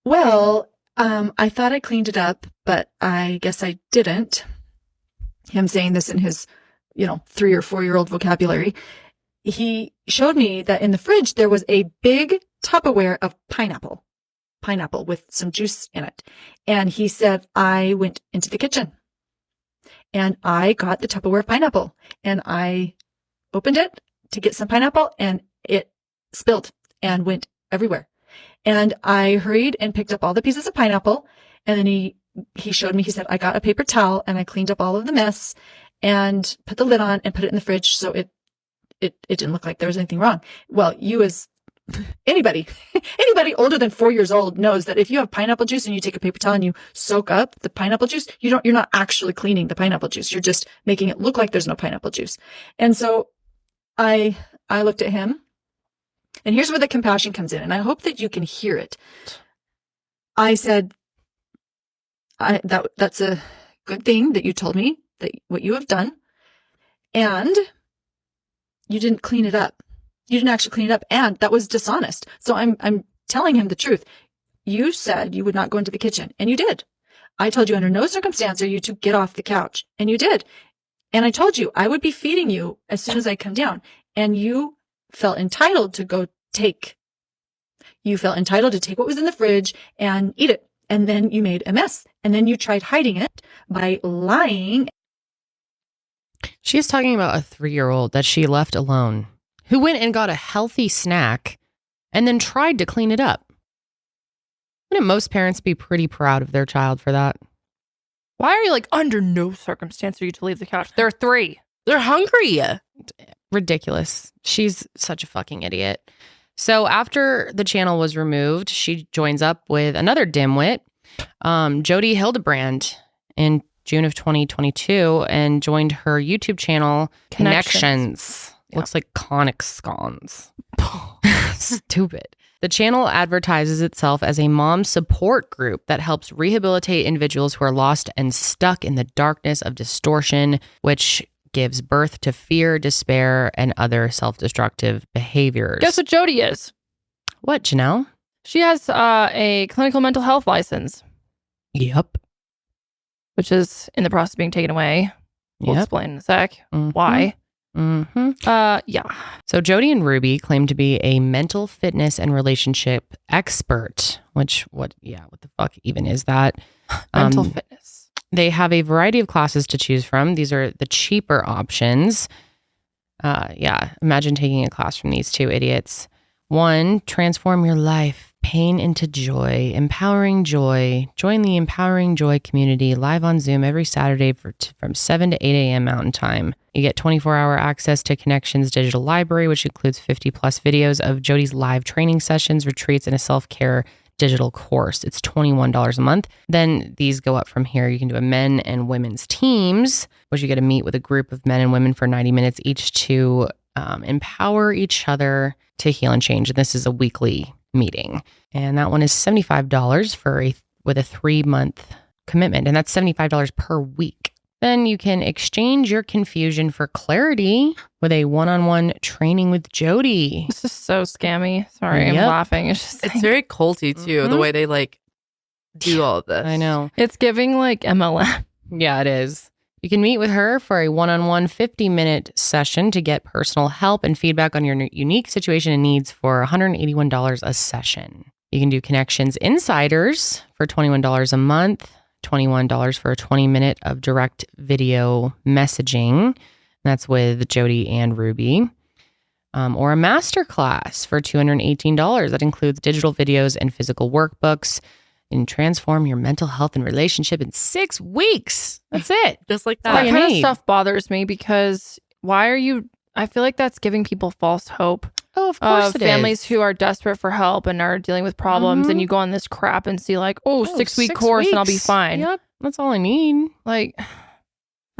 Well, I thought I cleaned it up, but I guess I didn't. Him saying this in his, 3 or 4-year-old vocabulary. He showed me that in the fridge, there was a big Tupperware of pineapple with some juice in it. And he said, I went into the kitchen and I got the Tupperware of pineapple and I opened it to get some pineapple, and it spilled and went everywhere. And I hurried and picked up all the pieces of pineapple. And then he showed me, he said, I got a paper towel and I cleaned up all of the mess and put the lid on and put it in the fridge. So it didn't look like there was anything wrong. Well, you as anybody older than 4 years old knows that if you have pineapple juice and you take a paper towel and you soak up the pineapple juice, you're not actually cleaning the pineapple juice. You're just making it look like there's no pineapple juice. And so I looked at him, and here's where the compassion comes in, and I hope that you can hear it. I said, that's a good thing that you told me that what you have done, and you didn't clean it up. You didn't actually clean it up, and that was dishonest. So I'm telling him the truth. You said you would not go into the kitchen, and you did. I told you under no circumstance are you to get off the couch, and you did. And I told you I would be feeding you as soon as I come down, and you felt entitled to go take. You felt entitled to take what was in the fridge and eat it. And then you made a mess. And then you tried hiding it by lying. She is talking about a 3-year-old that she left alone, who went and got a healthy snack and then tried to clean it up. Wouldn't most parents be pretty proud of their child for that? Why are you like, under no circumstance are you to leave the couch? They're 3. They're hungry. Ridiculous. She's such a fucking idiot. So after the channel was removed, she joins up with another dimwit, Jody Hildebrant, in June of 2022, and joined her YouTube channel, Connections. Yep. Looks like conic scones. Stupid. The channel advertises itself as a mom support group that helps rehabilitate individuals who are lost and stuck in the darkness of distortion, which gives birth to fear, despair, and other self-destructive behaviors. Guess what Jody is? What, Janelle? She has a clinical mental health license. Yep. Which is in the process of being taken away. We'll explain in a sec why. Yeah. So Jody and Ruby claim to be a mental fitness and relationship expert, which what the fuck even is that? Mental fitness. They have a variety of classes to choose from. These are the cheaper options. Imagine taking a class from these two idiots. 1, transform your life, pain into joy, empowering joy. Join the Empowering Joy community live on Zoom every Saturday from 7 to 8 a.m. Mountain Time. You get 24-hour access to Connections digital library, which includes 50 plus videos of Jody's live training sessions, retreats, and a self-care digital course. It's $21 a month. Then these go up from here. You can do a men and women's teams, which you get to meet with a group of men and women for 90 minutes each to empower each other to heal and change. And this is a weekly meeting. And that one is $75 with a 3-month commitment. And that's $75 per week. Then you can exchange your confusion for clarity with a one-on-one training with Jody. This is so scammy. Sorry, I'm laughing. It's very culty too, the way they do all of this. I know. It's giving like MLM. Yeah, it is. You can meet with her for a one-on-one 50-minute session to get personal help and feedback on your unique situation and needs for $181 a session. You can do Connections Insiders for $21 a month. $21 for a 20-minute of direct video messaging. That's with Jody and Ruby. Or a masterclass for $218. That includes digital videos and physical workbooks. And transform your mental health and relationship in 6 weeks. That's it. Just like that. That kind of stuff bothers me because I feel like that's giving people false hope. Oh, of course it families is. who are desperate for help and are dealing with problems, and you go on this crap and see like, 6-week course and I'll be fine. Yep, that's all I need. Like,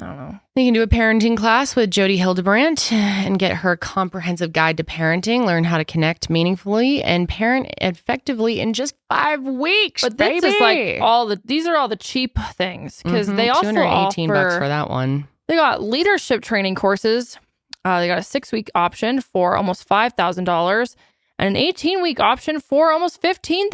I don't know. You can do a parenting class with Jody Hildebrant and get her comprehensive guide to parenting, learn how to connect meaningfully and parent effectively in just 5 weeks. But this is like these are all the cheap things because they also $218 offer for that one. They got leadership training courses. They got a 6-week option for almost $5,000 and an 18-week option for almost $15,000.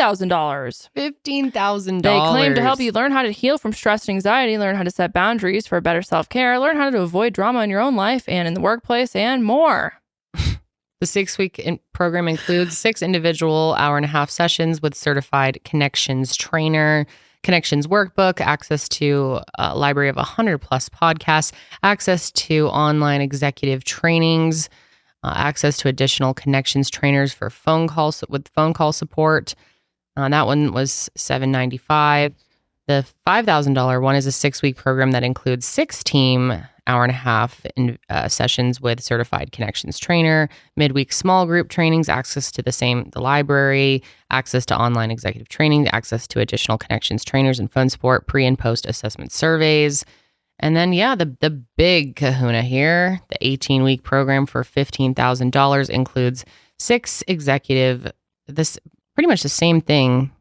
$15,000. They claim to help you learn how to heal from stress and anxiety, learn how to set boundaries for better self-care, learn how to avoid drama in your own life and in the workplace, and more. The 6-week program includes 6 individual hour-and-a-half sessions with certified Connections trainer, Connections workbook, access to a library of 100 plus podcasts, access to online executive trainings, access to additional Connections trainers for phone calls with phone call support. That one was $795. The $5,000 one is a 6-week program that includes 6 team hour-and-a-half sessions with certified Connections trainer, midweek small group trainings, access to the library, access to online executive training, access to additional Connections trainers and phone support, pre and post assessment surveys, And then, the big kahuna here, the 18-week program for $15,000 includes 6 executive, this pretty much the same thing,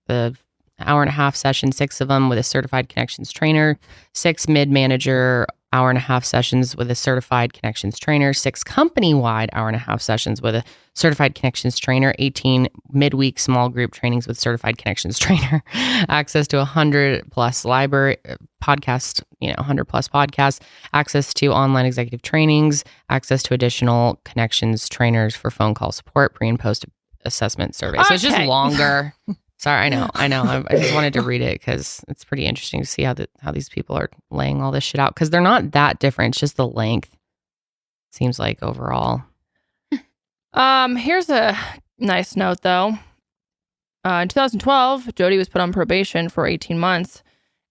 the hour-and-a-half session, 6 of them with a certified connections trainer, 6 mid-manager hour-and-a-half sessions with a certified connections trainer, 6 company-wide hour-and-a-half sessions with a certified connections trainer, 18 midweek small group trainings with certified connections trainer, access to 100+ library podcast, 100+ podcasts, access to online executive trainings, access to additional connections trainers for phone call support, pre and post assessment survey. So it's just longer. Sorry, I know. I just wanted to read it because it's pretty interesting to see how these people are laying all this shit out, because they're not that different. It's just the length, seems like, overall. Here's a nice note, though. In 2012, Jody was put on probation for 18 months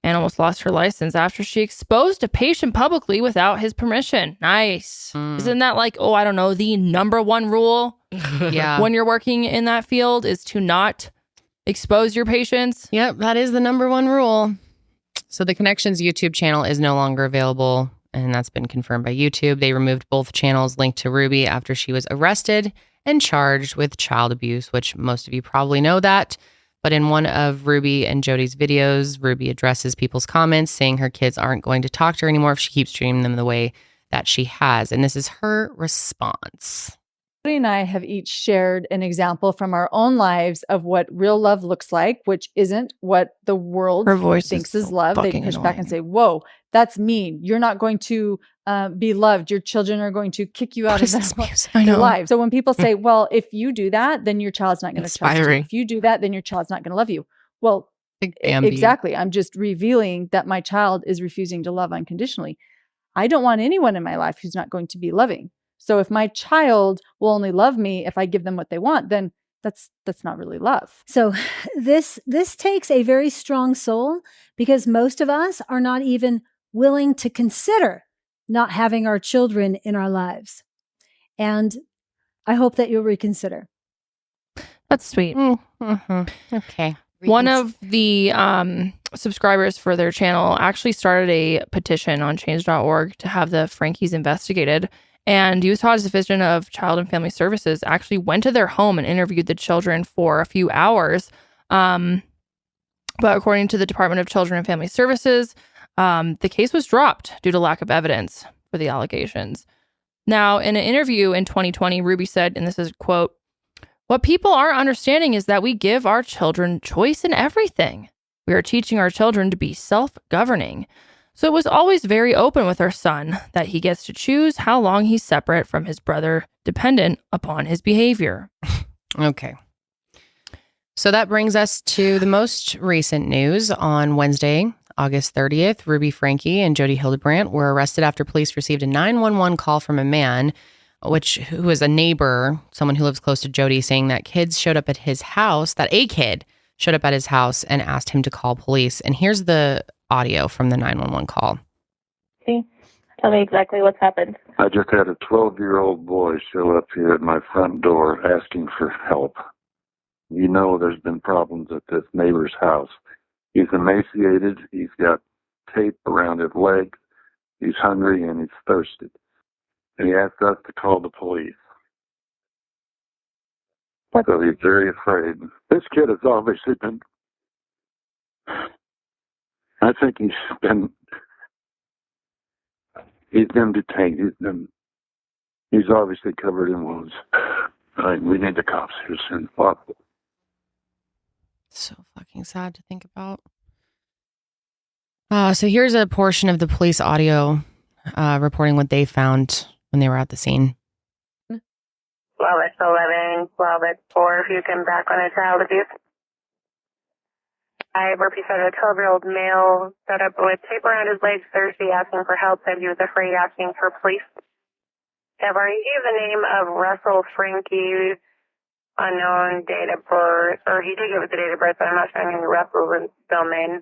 and almost lost her license after she exposed a patient publicly without his permission. Nice. Isn't that like, I don't know, the number one rule? Yeah. When you're working in that field is to not expose your patients. Yep, that is the number one rule. So the Connections YouTube channel is no longer available, and that's been confirmed by YouTube. They removed both channels linked to Ruby after she was arrested and charged with child abuse, which most of you probably know that. But in one of Ruby and Jody's videos, Ruby addresses people's comments, saying her kids aren't going to talk to her anymore if she keeps treating them the way that she has. And this is her response. Jody and I have each shared an example from our own lives of what real love looks like, which isn't what the world thinks is love. They push back and say, whoa, that's mean. You're not going to be loved. Your children are going to kick you out of their life. So when people say, well, if you do that, then your child's not going to trust you. If you do that, then your child's not going to love you. Well, exactly. I'm just revealing that my child is refusing to love unconditionally. I don't want anyone in my life who's not going to be loving. So if my child will only love me if I give them what they want, then that's not really love. So this takes a very strong soul, because most of us are not even willing to consider not having our children in our lives. And I hope that you'll reconsider. That's sweet. Okay. One of the subscribers for their channel actually started a petition on change.org to have the Frankies investigated. And Utah's Division of Child and Family Services actually went to their home and interviewed the children for a few hours. But according to the Department of Children and Family Services, the case was dropped due to lack of evidence for the allegations. Now, in an interview in 2020, Ruby said, and this is a quote, "What people aren't understanding is that we give our children choice in everything. We are teaching our children to be self-governing. So it was always very open with our son that he gets to choose how long he's separate from his brother, dependent upon his behavior." Okay. So that brings us to the most recent news. On Wednesday, August 30th, Ruby Franke and Jody Hildebrant were arrested after police received a 911 call from a man, who was a neighbor, someone who lives close to Jody, saying that kids showed up at his house, that a kid showed up at his house and asked him to call police. And here's the audio from the 911 call. See, tell me exactly what's happened. I just had a 12-year-old boy show up here at my front door asking for help. You know there's been problems at this neighbor's house. He's emaciated, he's got tape around his legs, he's hungry, and he's thirsty. And he asked us to call the police. So he's very afraid. This kid has obviously been... I think he's been detained. He's obviously covered in wounds. We need the cops here as soon as possible. So fucking sad to think about. So here's a portion of the police audio reporting what they found when they were at the scene. 12-11, 12-4, if you come back on a child abuse. I represented a 12-year-old male set up with tape around his legs, thirsty, asking for help, said he was afraid, asking for police. I've already gave the name of Russell Franke, unknown date of birth, or he did give us the date of birth, but I'm not showing any Russell's still name.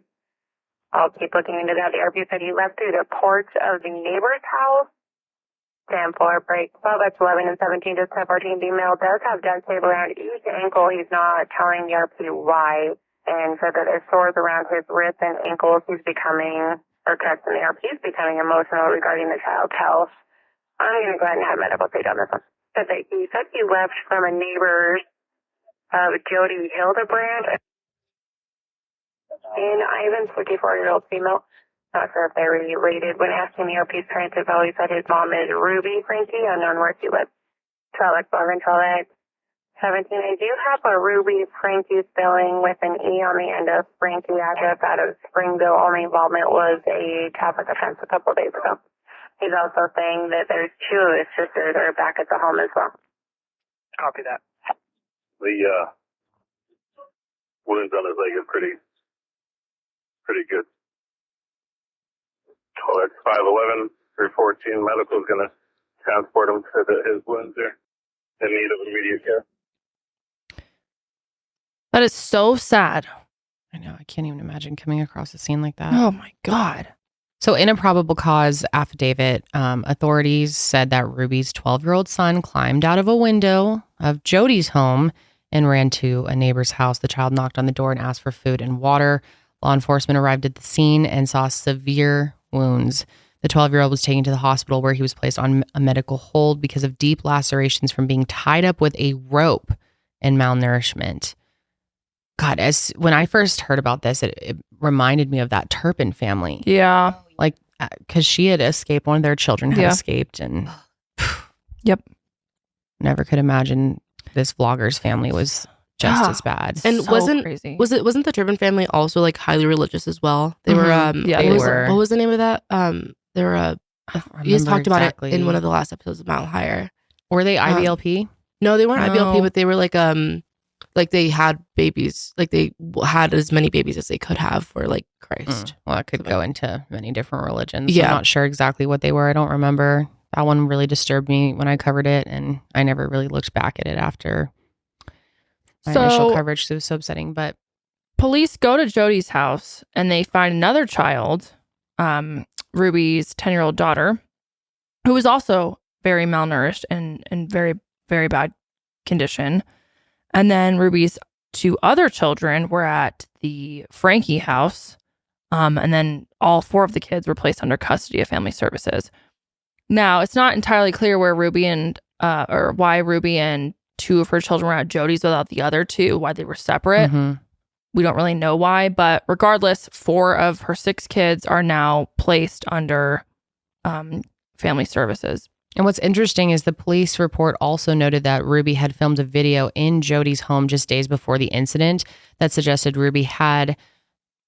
I'll keep looking into that. The interview said he left through the porch of the neighbor's house. 10-4 break. 12-11 and 17 to 10-14. The male does have duct tape around each ankle. He's not telling the RP why. And said that there's sores around his wrists and ankles. He's becoming or correct, and the RP is becoming emotional regarding the child's health. I'm going to go ahead and have medical take on this one. He said he left from a neighbor's Jody Hildebrant in Ivan's 54-year-old female. Not sure if they're related. When asking the OP's parents info, he said his mom is Ruby Franke, unknown where she lives. Trellick, 17. I do have a Ruby Franke spelling with an E on the end of Franke address out of Springville. Only involvement was a traffic offense a couple of days ago. He's also saying that there's 2 of his sisters are back at the home as well. Copy that. The wounds on his leg are pretty good. Oh, that's 511, 314. Medical's going to transport him to his wounds there in need of immediate care. That is so sad. I know. I can't even imagine coming across a scene like that. Oh my God. So in a probable cause affidavit, authorities said that Ruby's 12-year-old son climbed out of a window of Jody's home and ran to a neighbor's house. The child knocked on the door and asked for food and water. Law enforcement arrived at the scene and saw severe wounds. The 12-year-old was taken to the hospital where he was placed on a medical hold because of deep lacerations from being tied up with a rope and malnourishment. God, when I first heard about this, it reminded me of that Turpin family. Yeah. Like, because she had escaped, one of their children had escaped, and yep. Never could imagine this vlogger's family was just as bad. And So wasn't crazy. wasn't the Turpin family also like highly religious as well? They were they were. What was the name of that? They were you guys talked about exactly. it in one of the last episodes of Mount Higher. Were they IBLP? No, they weren't No. IBLP, but they were like they had babies, like they had as many babies as they could have for like Christ. Well, it could go into many different religions. Yeah. I'm not sure exactly what they were. I don't remember. That one really disturbed me when I covered it, and I never really looked back at it after my initial coverage. It was so upsetting. But police go to Jody's house and they find another child, Ruby's 10-year-old daughter, who was also very malnourished and very, very bad condition. And then Ruby's 2 other children were at the Franke house. And then all 4 of the kids were placed under custody of family services. Now, it's not entirely clear where Ruby and, or why Ruby and 2 of her children were at Jody's without the other 2, why they were separate. We don't really know why, but regardless, 4 of her 6 kids are now placed under family services. And what's interesting is the police report also noted that Ruby had filmed a video in Jody's home just days before the incident that suggested Ruby had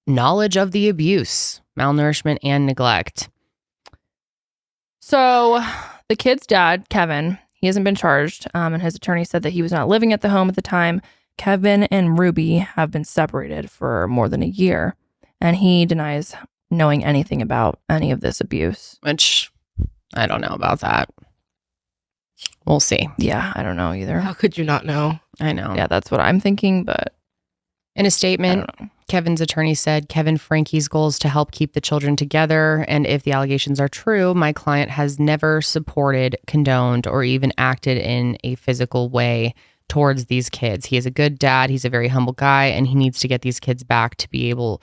knowledge of the abuse, malnourishment, and neglect. So the kid's dad, Kevin, he hasn't been charged, and his attorney said that he was not living at the home at the time. Kevin and Ruby have been separated for more than a year, and he denies knowing anything about any of this abuse. Which I don't know about that. We'll see. Yeah, I don't know either. How could you not know? I know. Yeah, that's what I'm thinking, but in a statement, Kevin's attorney said Kevin Franke's goal is to help keep the children together, and if the allegations are true, my client has never supported, condoned, or even acted in a physical way towards these kids. He is a good dad, he's a very humble guy, and he needs to get these kids back to be able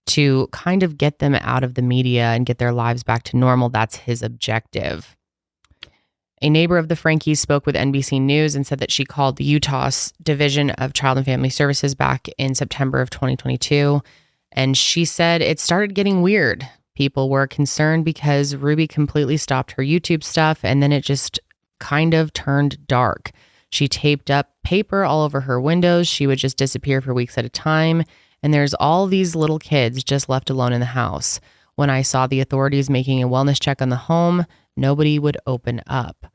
to kind of get them out of the media and get their lives back to normal. That's his objective. A neighbor of the Frankes spoke with NBC News and said that she called the Utah's Division of Child and Family Services back in September of 2022. And she said it started getting weird. People were concerned because Ruby completely stopped her YouTube stuff, and then it just kind of turned dark. She taped up paper all over her windows. She would just disappear for weeks at a time. And there's all these little kids just left alone in the house. When I saw the authorities making a wellness check on the home, nobody would open up.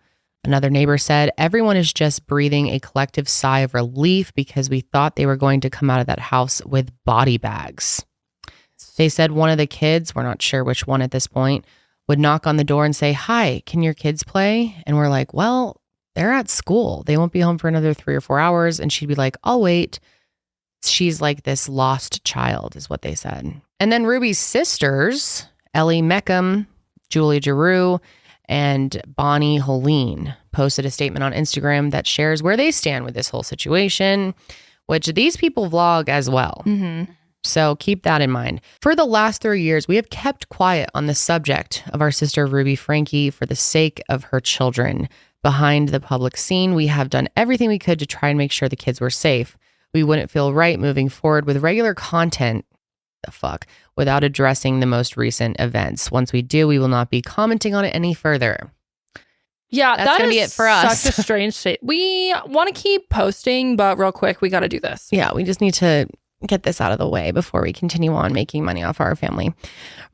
Another neighbor said, everyone is just breathing a collective sigh of relief because we thought they were going to come out of that house with body bags. They said one of the kids, we're not sure which one at this point, would knock on the door and say, hi, can your kids play? And we're like, well, they're at school. They won't be home for another 3 or 4 hours. And she'd be like, I'll wait. She's like this lost child is what they said. And then Ruby's sisters, Ellie Meckham, Julia Giroux, and Bonnie Holeen posted a statement on Instagram that shares where they stand with this whole situation, which these people vlog as well. Mm-hmm. So keep that in mind. For the last 3 years, we have kept quiet on the subject of our sister Ruby Franke for the sake of her children. Behind the public scene, we have done everything we could to try and make sure the kids were safe. We wouldn't feel right moving forward with regular content, without addressing the most recent events. Once we do, we will not be commenting on it any further. Yeah, That's going to be it for us. Such a strange state. We want to keep posting, but real quick, we got to do this. Yeah, we just need to get this out of the way before we continue on making money off our family.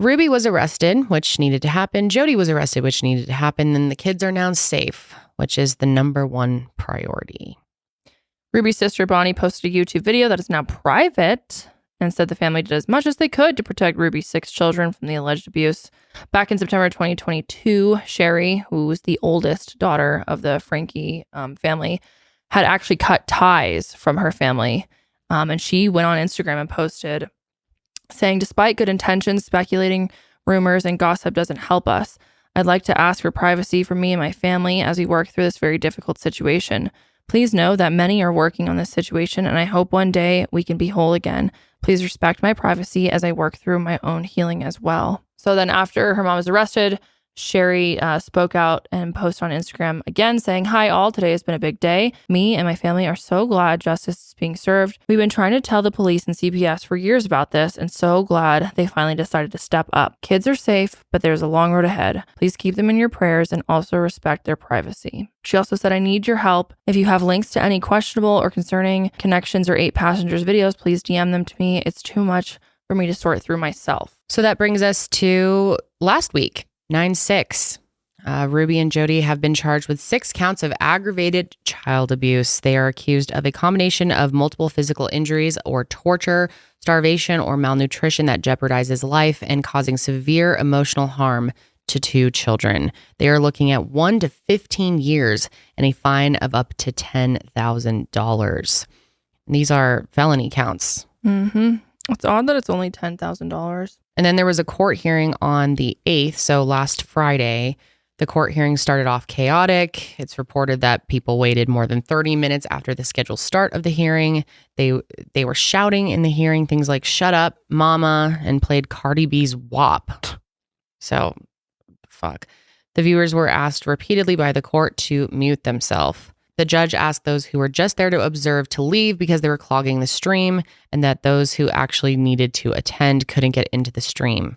Ruby was arrested, which needed to happen. Jody was arrested, which needed to happen. And the kids are now safe, which is the number one priority. Ruby's sister Bonnie posted a YouTube video that is now private and said the family did as much as they could to protect Ruby's 6 children from the alleged abuse. Back in September 2022, Sherry, who was the oldest daughter of the Franke family, had actually cut ties from her family. And she went on Instagram and posted saying, despite good intentions, speculating rumors and gossip doesn't help us. I'd like to ask for privacy for me and my family as we work through this very difficult situation. Please know that many are working on this situation, and I hope one day we can be whole again. Please respect my privacy as I work through my own healing as well. So then after her mom was arrested, Sherry spoke out and posted on Instagram again saying, hi all, today has been a big day. Me and my family are so glad justice is being served. We've been trying to tell the police and CPS for years about this and so glad they finally decided to step up. Kids are safe, but there's a long road ahead. Please keep them in your prayers and also respect their privacy. She also said, I need your help. If you have links to any questionable or concerning connections or 8 passengers videos, please DM them to me. It's too much for me to sort through myself. So that brings us to last week. 9/6. Ruby and Jody have been charged with 6 counts of aggravated child abuse. They are accused of a combination of multiple physical injuries or torture, starvation, or malnutrition that jeopardizes life and causing severe emotional harm to 2 children. They are looking at 1 to 15 years and a fine of up to $10,000. These are felony counts. Mm-hmm. It's odd that it's only $10,000. And then there was a court hearing on the 8th, so last Friday. The court hearing started off chaotic. It's reported that people waited more than 30 minutes after the scheduled start of the hearing. They were shouting in the hearing things like, shut up, mama, and played Cardi B's WAP. So, fuck. The viewers were asked repeatedly by the court to mute themselves. The judge asked those who were just there to observe to leave because they were clogging the stream, and that those who actually needed to attend couldn't get into the stream.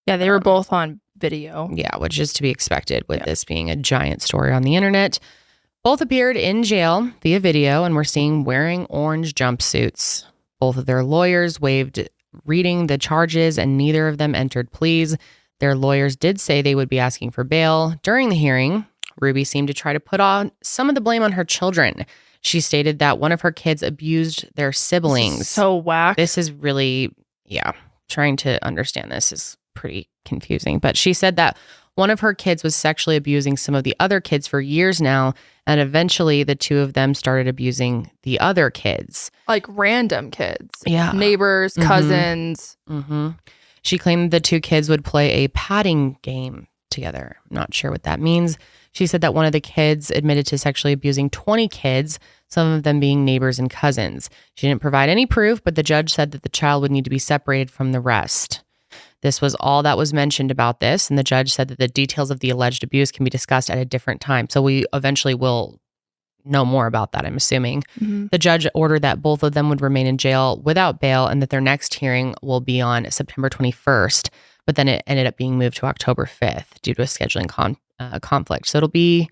Yeah, they were both on video. Yeah, which is to be expected with this being a giant story on the internet. Both appeared in jail via video and were seen wearing orange jumpsuits. Both of their lawyers waived reading the charges, and neither of them entered pleas. Their lawyers did say they would be asking for bail. During the hearing, Ruby seemed to try to put on some of the blame on her children. She stated that one of her kids abused their siblings. So whack. This is really, trying to understand this is pretty confusing. But she said that one of her kids was sexually abusing some of the other kids for years now, and eventually the 2 of them started abusing the other kids. Like random kids. Yeah. Neighbors, cousins. Mm-hmm. She claimed the 2 kids would play a patting game together. I'm not sure what that means. She said that one of the kids admitted to sexually abusing 20 kids, some of them being neighbors and cousins. She didn't provide any proof, but the judge said that the child would need to be separated from the rest. This was all that was mentioned about this, and the judge said that the details of the alleged abuse can be discussed at a different time. So we eventually will know more about that, I'm assuming. Mm-hmm. The judge ordered that both of them would remain in jail without bail and that their next hearing will be on September 21st. But then it ended up being moved to October 5th due to a scheduling conflict. So it'll be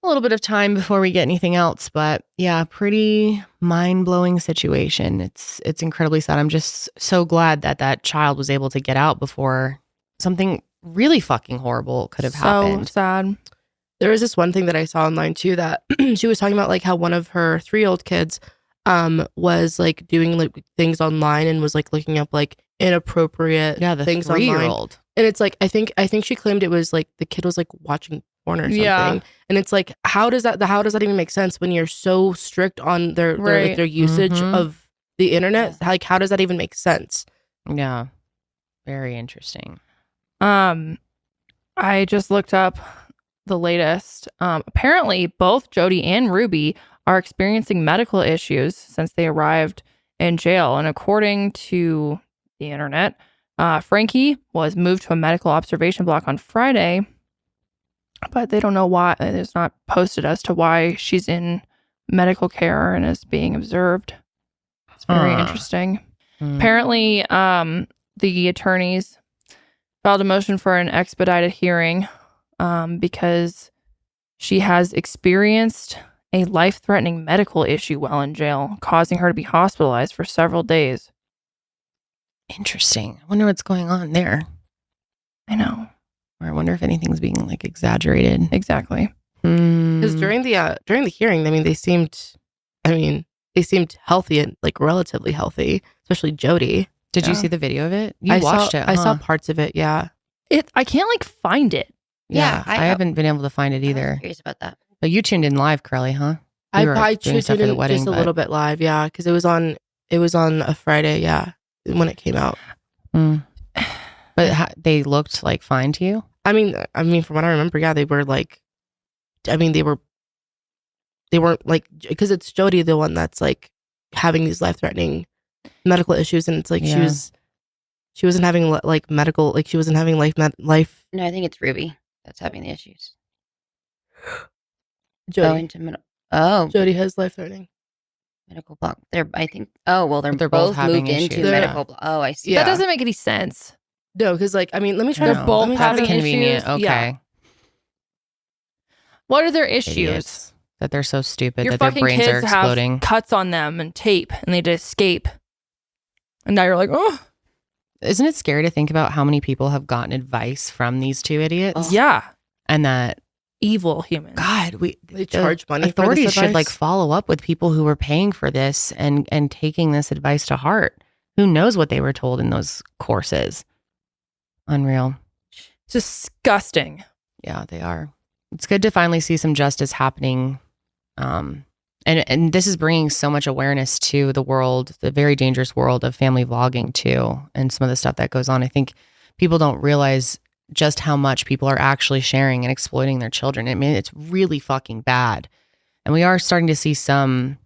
a little bit of time before we get anything else. But yeah, pretty mind-blowing situation. It's incredibly sad. I'm just so glad that that child was able to get out before something really fucking horrible could have happened. So sad. There was this one thing that I saw online too that she was talking about, like how one of her 3-year-old kids was like doing like things online and was like looking up like inappropriate things online. 3-year-old. And it's like I think she claimed it was like the kid was like watching porn or something. Yeah. And it's like how does that even make sense when you're so strict on their usage of the internet? Like how does that even make sense? Yeah. Very interesting. I just looked up the latest. Apparently both Jody and Ruby are experiencing medical issues since they arrived in jail. And according to the internet, Franke was moved to a medical observation block on Friday, but they don't know why. It's not posted as to why she's in medical care and is being observed. It's very interesting. Apparently, the attorneys filed a motion for an expedited hearing because she has experienced a life-threatening medical issue while in jail, causing her to be hospitalized for several days. Interesting. I wonder what's going on there. I know. Or I wonder if anything's being like exaggerated. Exactly. Because during the hearing, I mean, they seemed healthy and like relatively healthy, especially Jody. Did you see the video of it? You watched it. I saw parts of it. Yeah. I can't like find it. Yeah, I haven't been able to find it either. I was curious about that. But you tuned in live, Karelly, huh? I tuned in just a little bit live, yeah, because it was on a Friday, yeah, when it came out. But they looked like fine to you? I mean, from what I remember, yeah, they were like, I mean, they weren't like, because it's Jody, the one that's like having these life-threatening medical issues, and it's like she wasn't having like medical, like she wasn't having life. No, I think it's Ruby that's having the issues. Jody. Jody has life-threatening medical block. They're both having moved into issues. medical block. Oh, I see. That doesn't make any sense. No, because like, I mean, let me try They're both having convenient. issues. Okay. Yeah. What are their issues? Idiots. That they're so stupid Your that their fucking brains kids are exploding. have cuts on them and tape, and they had to escape. And now you're like, oh. Isn't it scary to think about how many people have gotten advice from these two idiots? Yeah. And that evil humans. God, they charge money. Authorities for this should like advice? follow up with people who were paying for this and taking this advice to heart. Who knows what they were told in those courses? Unreal. Disgusting. Yeah, they are. It's good to finally see some justice happening. And this is bringing so much awareness to the world, the very dangerous world of family vlogging too, and some of the stuff that goes on. I think people don't realize just how much people are actually sharing and exploiting their children. I mean, it's really fucking bad. And we are starting to see some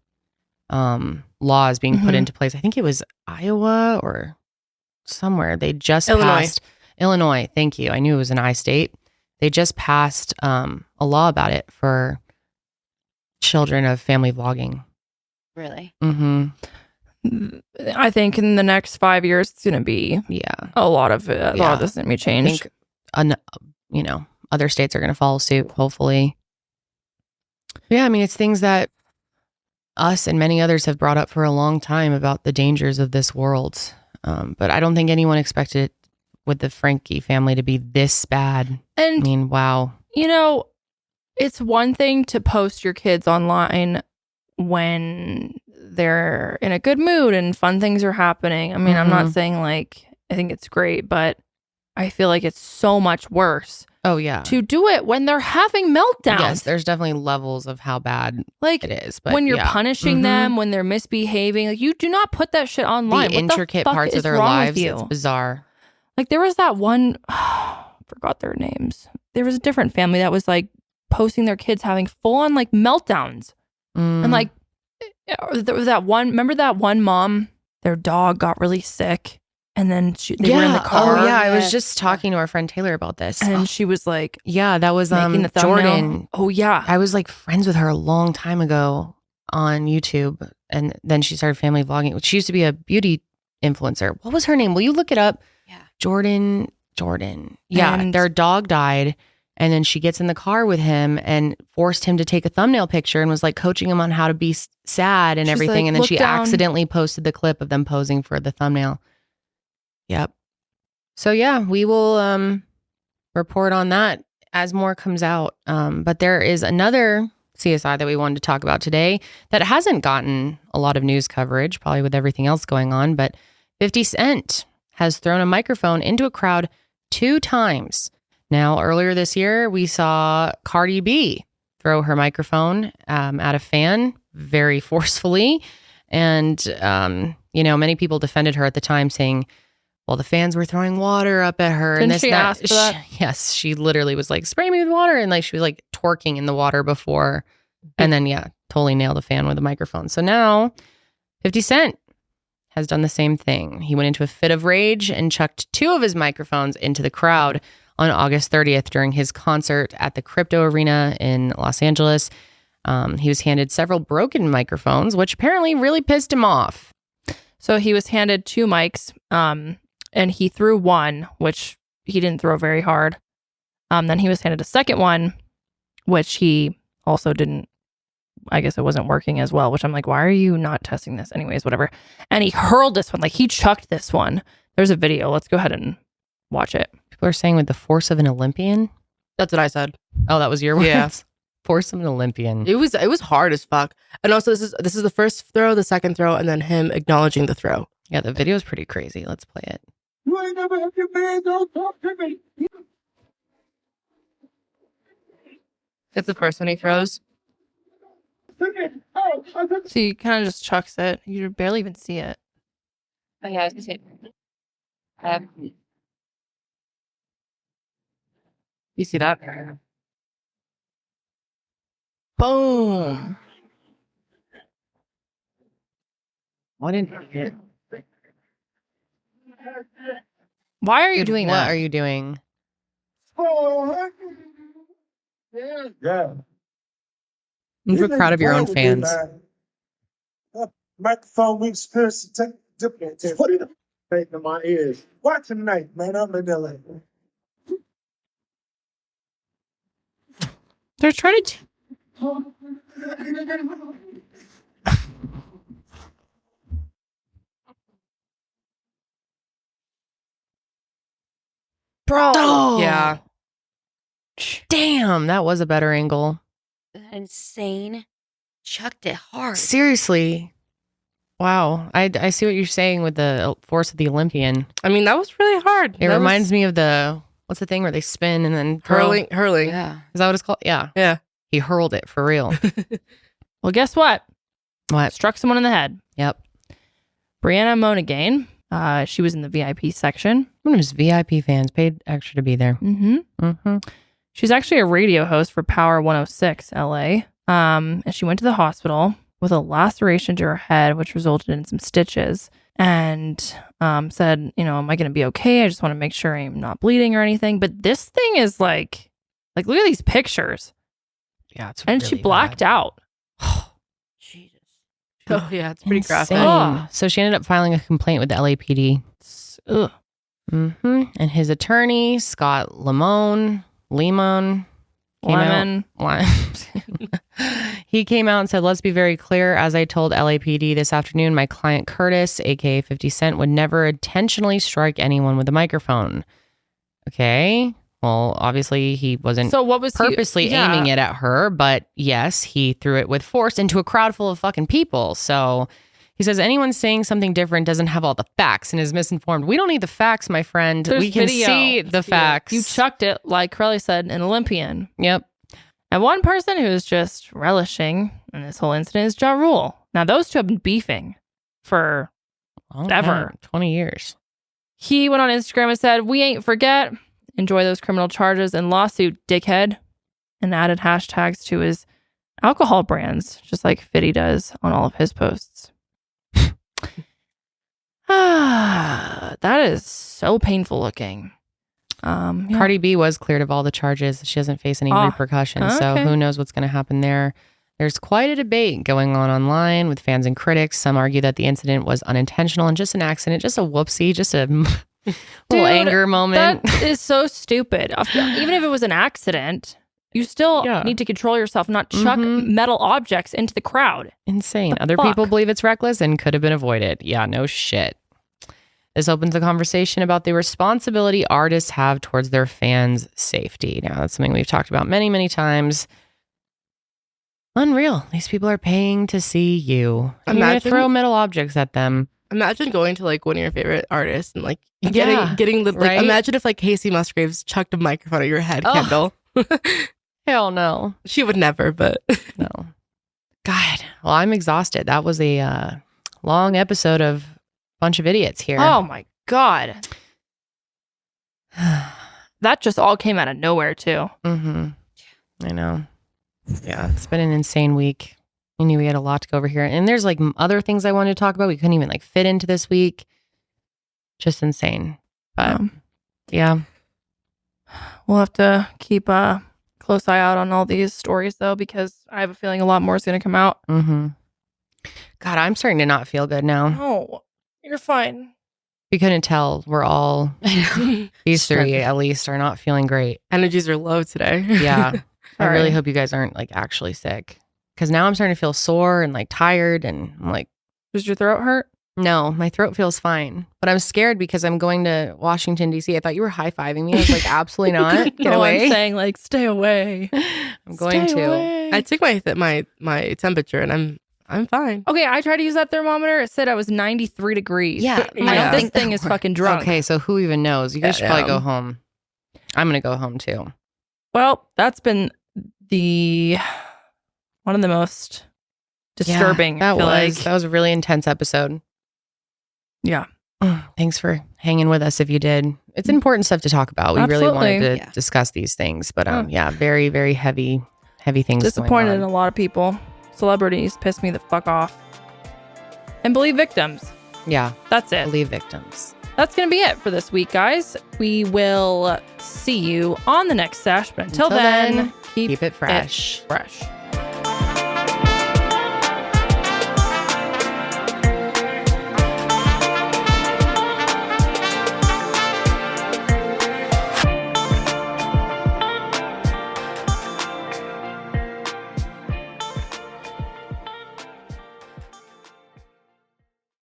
laws being put into place. I think it was Iowa or somewhere. They just passed Illinois. Thank you. I knew it was an I state. They just passed a law about it for children of family vlogging. Really? I think in the next 5 years, it's going to be a lot of it. A lot of this is going to be changed. I think, other states are going to follow suit, hopefully. Yeah, I mean, it's things that us and many others have brought up for a long time about the dangers of this world. But I don't think anyone expected it with the Franke family to be this bad. And I mean, wow. It's one thing to post your kids online when they're in a good mood and fun things are happening. I mean, I'm not saying like, I think it's great, but I feel like it's so much worse. Oh, yeah. To do it when they're having meltdowns. Yes, there's definitely levels of how bad like it is. But when you're punishing them, when they're misbehaving, like you do not put that shit online. The intricate parts of their lives, it's bizarre. Like there was that one, forgot their names. There was a different family that was like posting their kids having full on like meltdowns. And like there was that one, remember that one mom, their dog got really sick and then they were in the car. Oh yeah, I was just talking to our friend Taylor about this. And she was like, yeah, that was making the thumbnail. Jordan. Oh yeah. I was like friends with her a long time ago on YouTube. And then she started family vlogging. She used to be a beauty influencer. What was her name? Will you look it up? Yeah. Jordan. Yeah. And their dog died. And then she gets in the car with him and forced him to take a thumbnail picture and was like coaching him on how to be sad and everything. Like, and then she down. accidentally posted the clip of them posing for the thumbnail. Yep. So yeah, we will report on that as more comes out. But there is another CSI that we wanted to talk about today that hasn't gotten a lot of news coverage, probably with everything else going on. But 50 Cent has thrown a microphone into a crowd 2 times. Now, earlier this year, we saw Cardi B throw her microphone at a fan very forcefully. And, many people defended her at the time saying, well, the fans were throwing water up at her. Didn't she ask for that? Yes, she literally was like, spray me with water. And like she was like twerking in the water before. And then, totally nailed a fan with a microphone. So now 50 Cent has done the same thing. He went into a fit of rage and chucked 2 of his microphones into the crowd on August 30th during his concert at the Crypto Arena in Los Angeles. He was handed several broken microphones, which apparently really pissed him off. So he was handed 2 mics, and he threw one, which he didn't throw very hard. Then he was handed a second one, which he also didn't, I guess it wasn't working as well, which I'm like, why are you not testing this? Anyways, whatever. And he hurled this one, like he chucked this one. There's a video. Let's go ahead and watch it. People are saying with the force of an Olympian. That's what I said. Oh, that was your words? Yeah. Force of an Olympian. It was hard as fuck. And also this is the first throw, the second throw, and then him acknowledging the throw. Yeah, the video is pretty crazy. Let's play it. You ain't never have your man, don't talk to me. It's the first one he throws. So he kind of just chucks it. You barely even see it. Oh, yeah, I was going to say. You see that? Boom. What didn't hit? Why are you doing that? What are you doing? Yeah. You're proud of your own fans. Microphone wings, piercing, take dip. Put it in my ears. Watch tonight, man. I'm in LA. They're trying to. Bro. Oh. Yeah. Damn, that was a better angle. Insane. Chucked it hard. Seriously. Wow. I see what you're saying with the force of the Olympian. I mean, that was really hard. It reminds me of what's the thing where they spin and then hurling. Yeah. Is that what it's called? Yeah. Yeah. He hurled it for real. Well, guess what? What? Struck someone in the head. Yep. Brianna Monaghan. She was in the VIP section. One of his VIP fans paid extra to be there. Mm-hmm. She's actually a radio host for Power 106 LA. And she went to the hospital with a laceration to her head, which resulted in some stitches. And said, am I going to be okay? I just want to make sure I'm not bleeding or anything. But this thing is like look at these pictures. Yeah, it's and really she blacked out. Jesus. Oh yeah, it's pretty graphic. Oh. So she ended up filing a complaint with the LAPD. Ugh. And his attorney, Scott Lemon, he came out and said, let's be very clear. As I told LAPD this afternoon, my client Curtis, aka 50 Cent, would never intentionally strike anyone with a microphone. Okay. Well, obviously he wasn't purposely aiming it at her, but yes, he threw it with force into a crowd full of fucking people. So he says anyone saying something different doesn't have all the facts and is misinformed. We don't need the facts, my friend. We can see the facts. You chucked it, like Karelly said, an Olympian. Yep. And one person who's just relishing in this whole incident is Ja Rule. Now, those two have been beefing for ever. 20 years. He went on Instagram and said, we ain't forget. Enjoy those criminal charges and lawsuit, dickhead. And added hashtags to his alcohol brands, just like Fitty does on all of his posts. That is so painful looking. Yeah. Cardi B was cleared of all the charges. She doesn't face any repercussions. So who knows what's going to happen there. There's quite a debate going on online with fans and critics. Some argue that the incident was unintentional and just an accident, just a whoopsie, just a little anger moment. That is so stupid. Even if it was an accident, you still need to control yourself, not chuck metal objects into the crowd. Insane. Other people believe it's reckless and could have been avoided. Yeah, no shit. This opens the conversation about the responsibility artists have towards their fans' safety. Now, that's something we've talked about many, many times. Unreal. These people are paying to see you. You're gonna throw metal objects at them. Imagine going to like one of your favorite artists and like getting the like. Imagine if like Casey Musgraves chucked a microphone at your head, Kendall. Hell no. She would never, but no. God. Well, I'm exhausted. That was a long episode of a bunch of idiots here. Oh my God. That just all came out of nowhere too. I know. Yeah, it's been an insane week. I knew we had a lot to go over here. And there's like other things I wanted to talk about. We couldn't even like fit into this week. Just insane. But yeah. We'll have to keep a close eye out on all these stories though, because I have a feeling a lot more is going to come out. Mm-hmm. God, I'm starting to not feel good now. Oh, you're fine. You couldn't tell. We're all, these three at least, are not feeling great. Energies are low today. Yeah. I All really right. hope you guys aren't like actually sick. Because now I'm starting to feel sore and like tired. And I'm like, does your throat hurt? No, my throat feels fine. But I'm scared because I'm going to Washington, D.C. I thought you were high-fiving me. I was like, absolutely not. Get away. I'm saying like, stay away. I'm going Stay to. away. I took my temperature and I'm fine. Okay, I tried to use that thermometer. It said I was 93 degrees. Yeah, I don't think this thing is fucking drunk. Okay, so who even knows? You guys should probably go home. I'm going to go home too. Well, that's been one of the most disturbing. Yeah, I feel like. that was a really intense episode. Yeah. Thanks for hanging with us if you did. It's important stuff to talk about. We really wanted Absolutely. to discuss these things. But very, very heavy things Disappointed going in on. a lot of people. Celebrities piss me the fuck off. And believe victims. Yeah. That's it. Believe victims. That's going to be it for this week, guys. We will see you on the next sesh. But until then, keep it fresh. Fresh.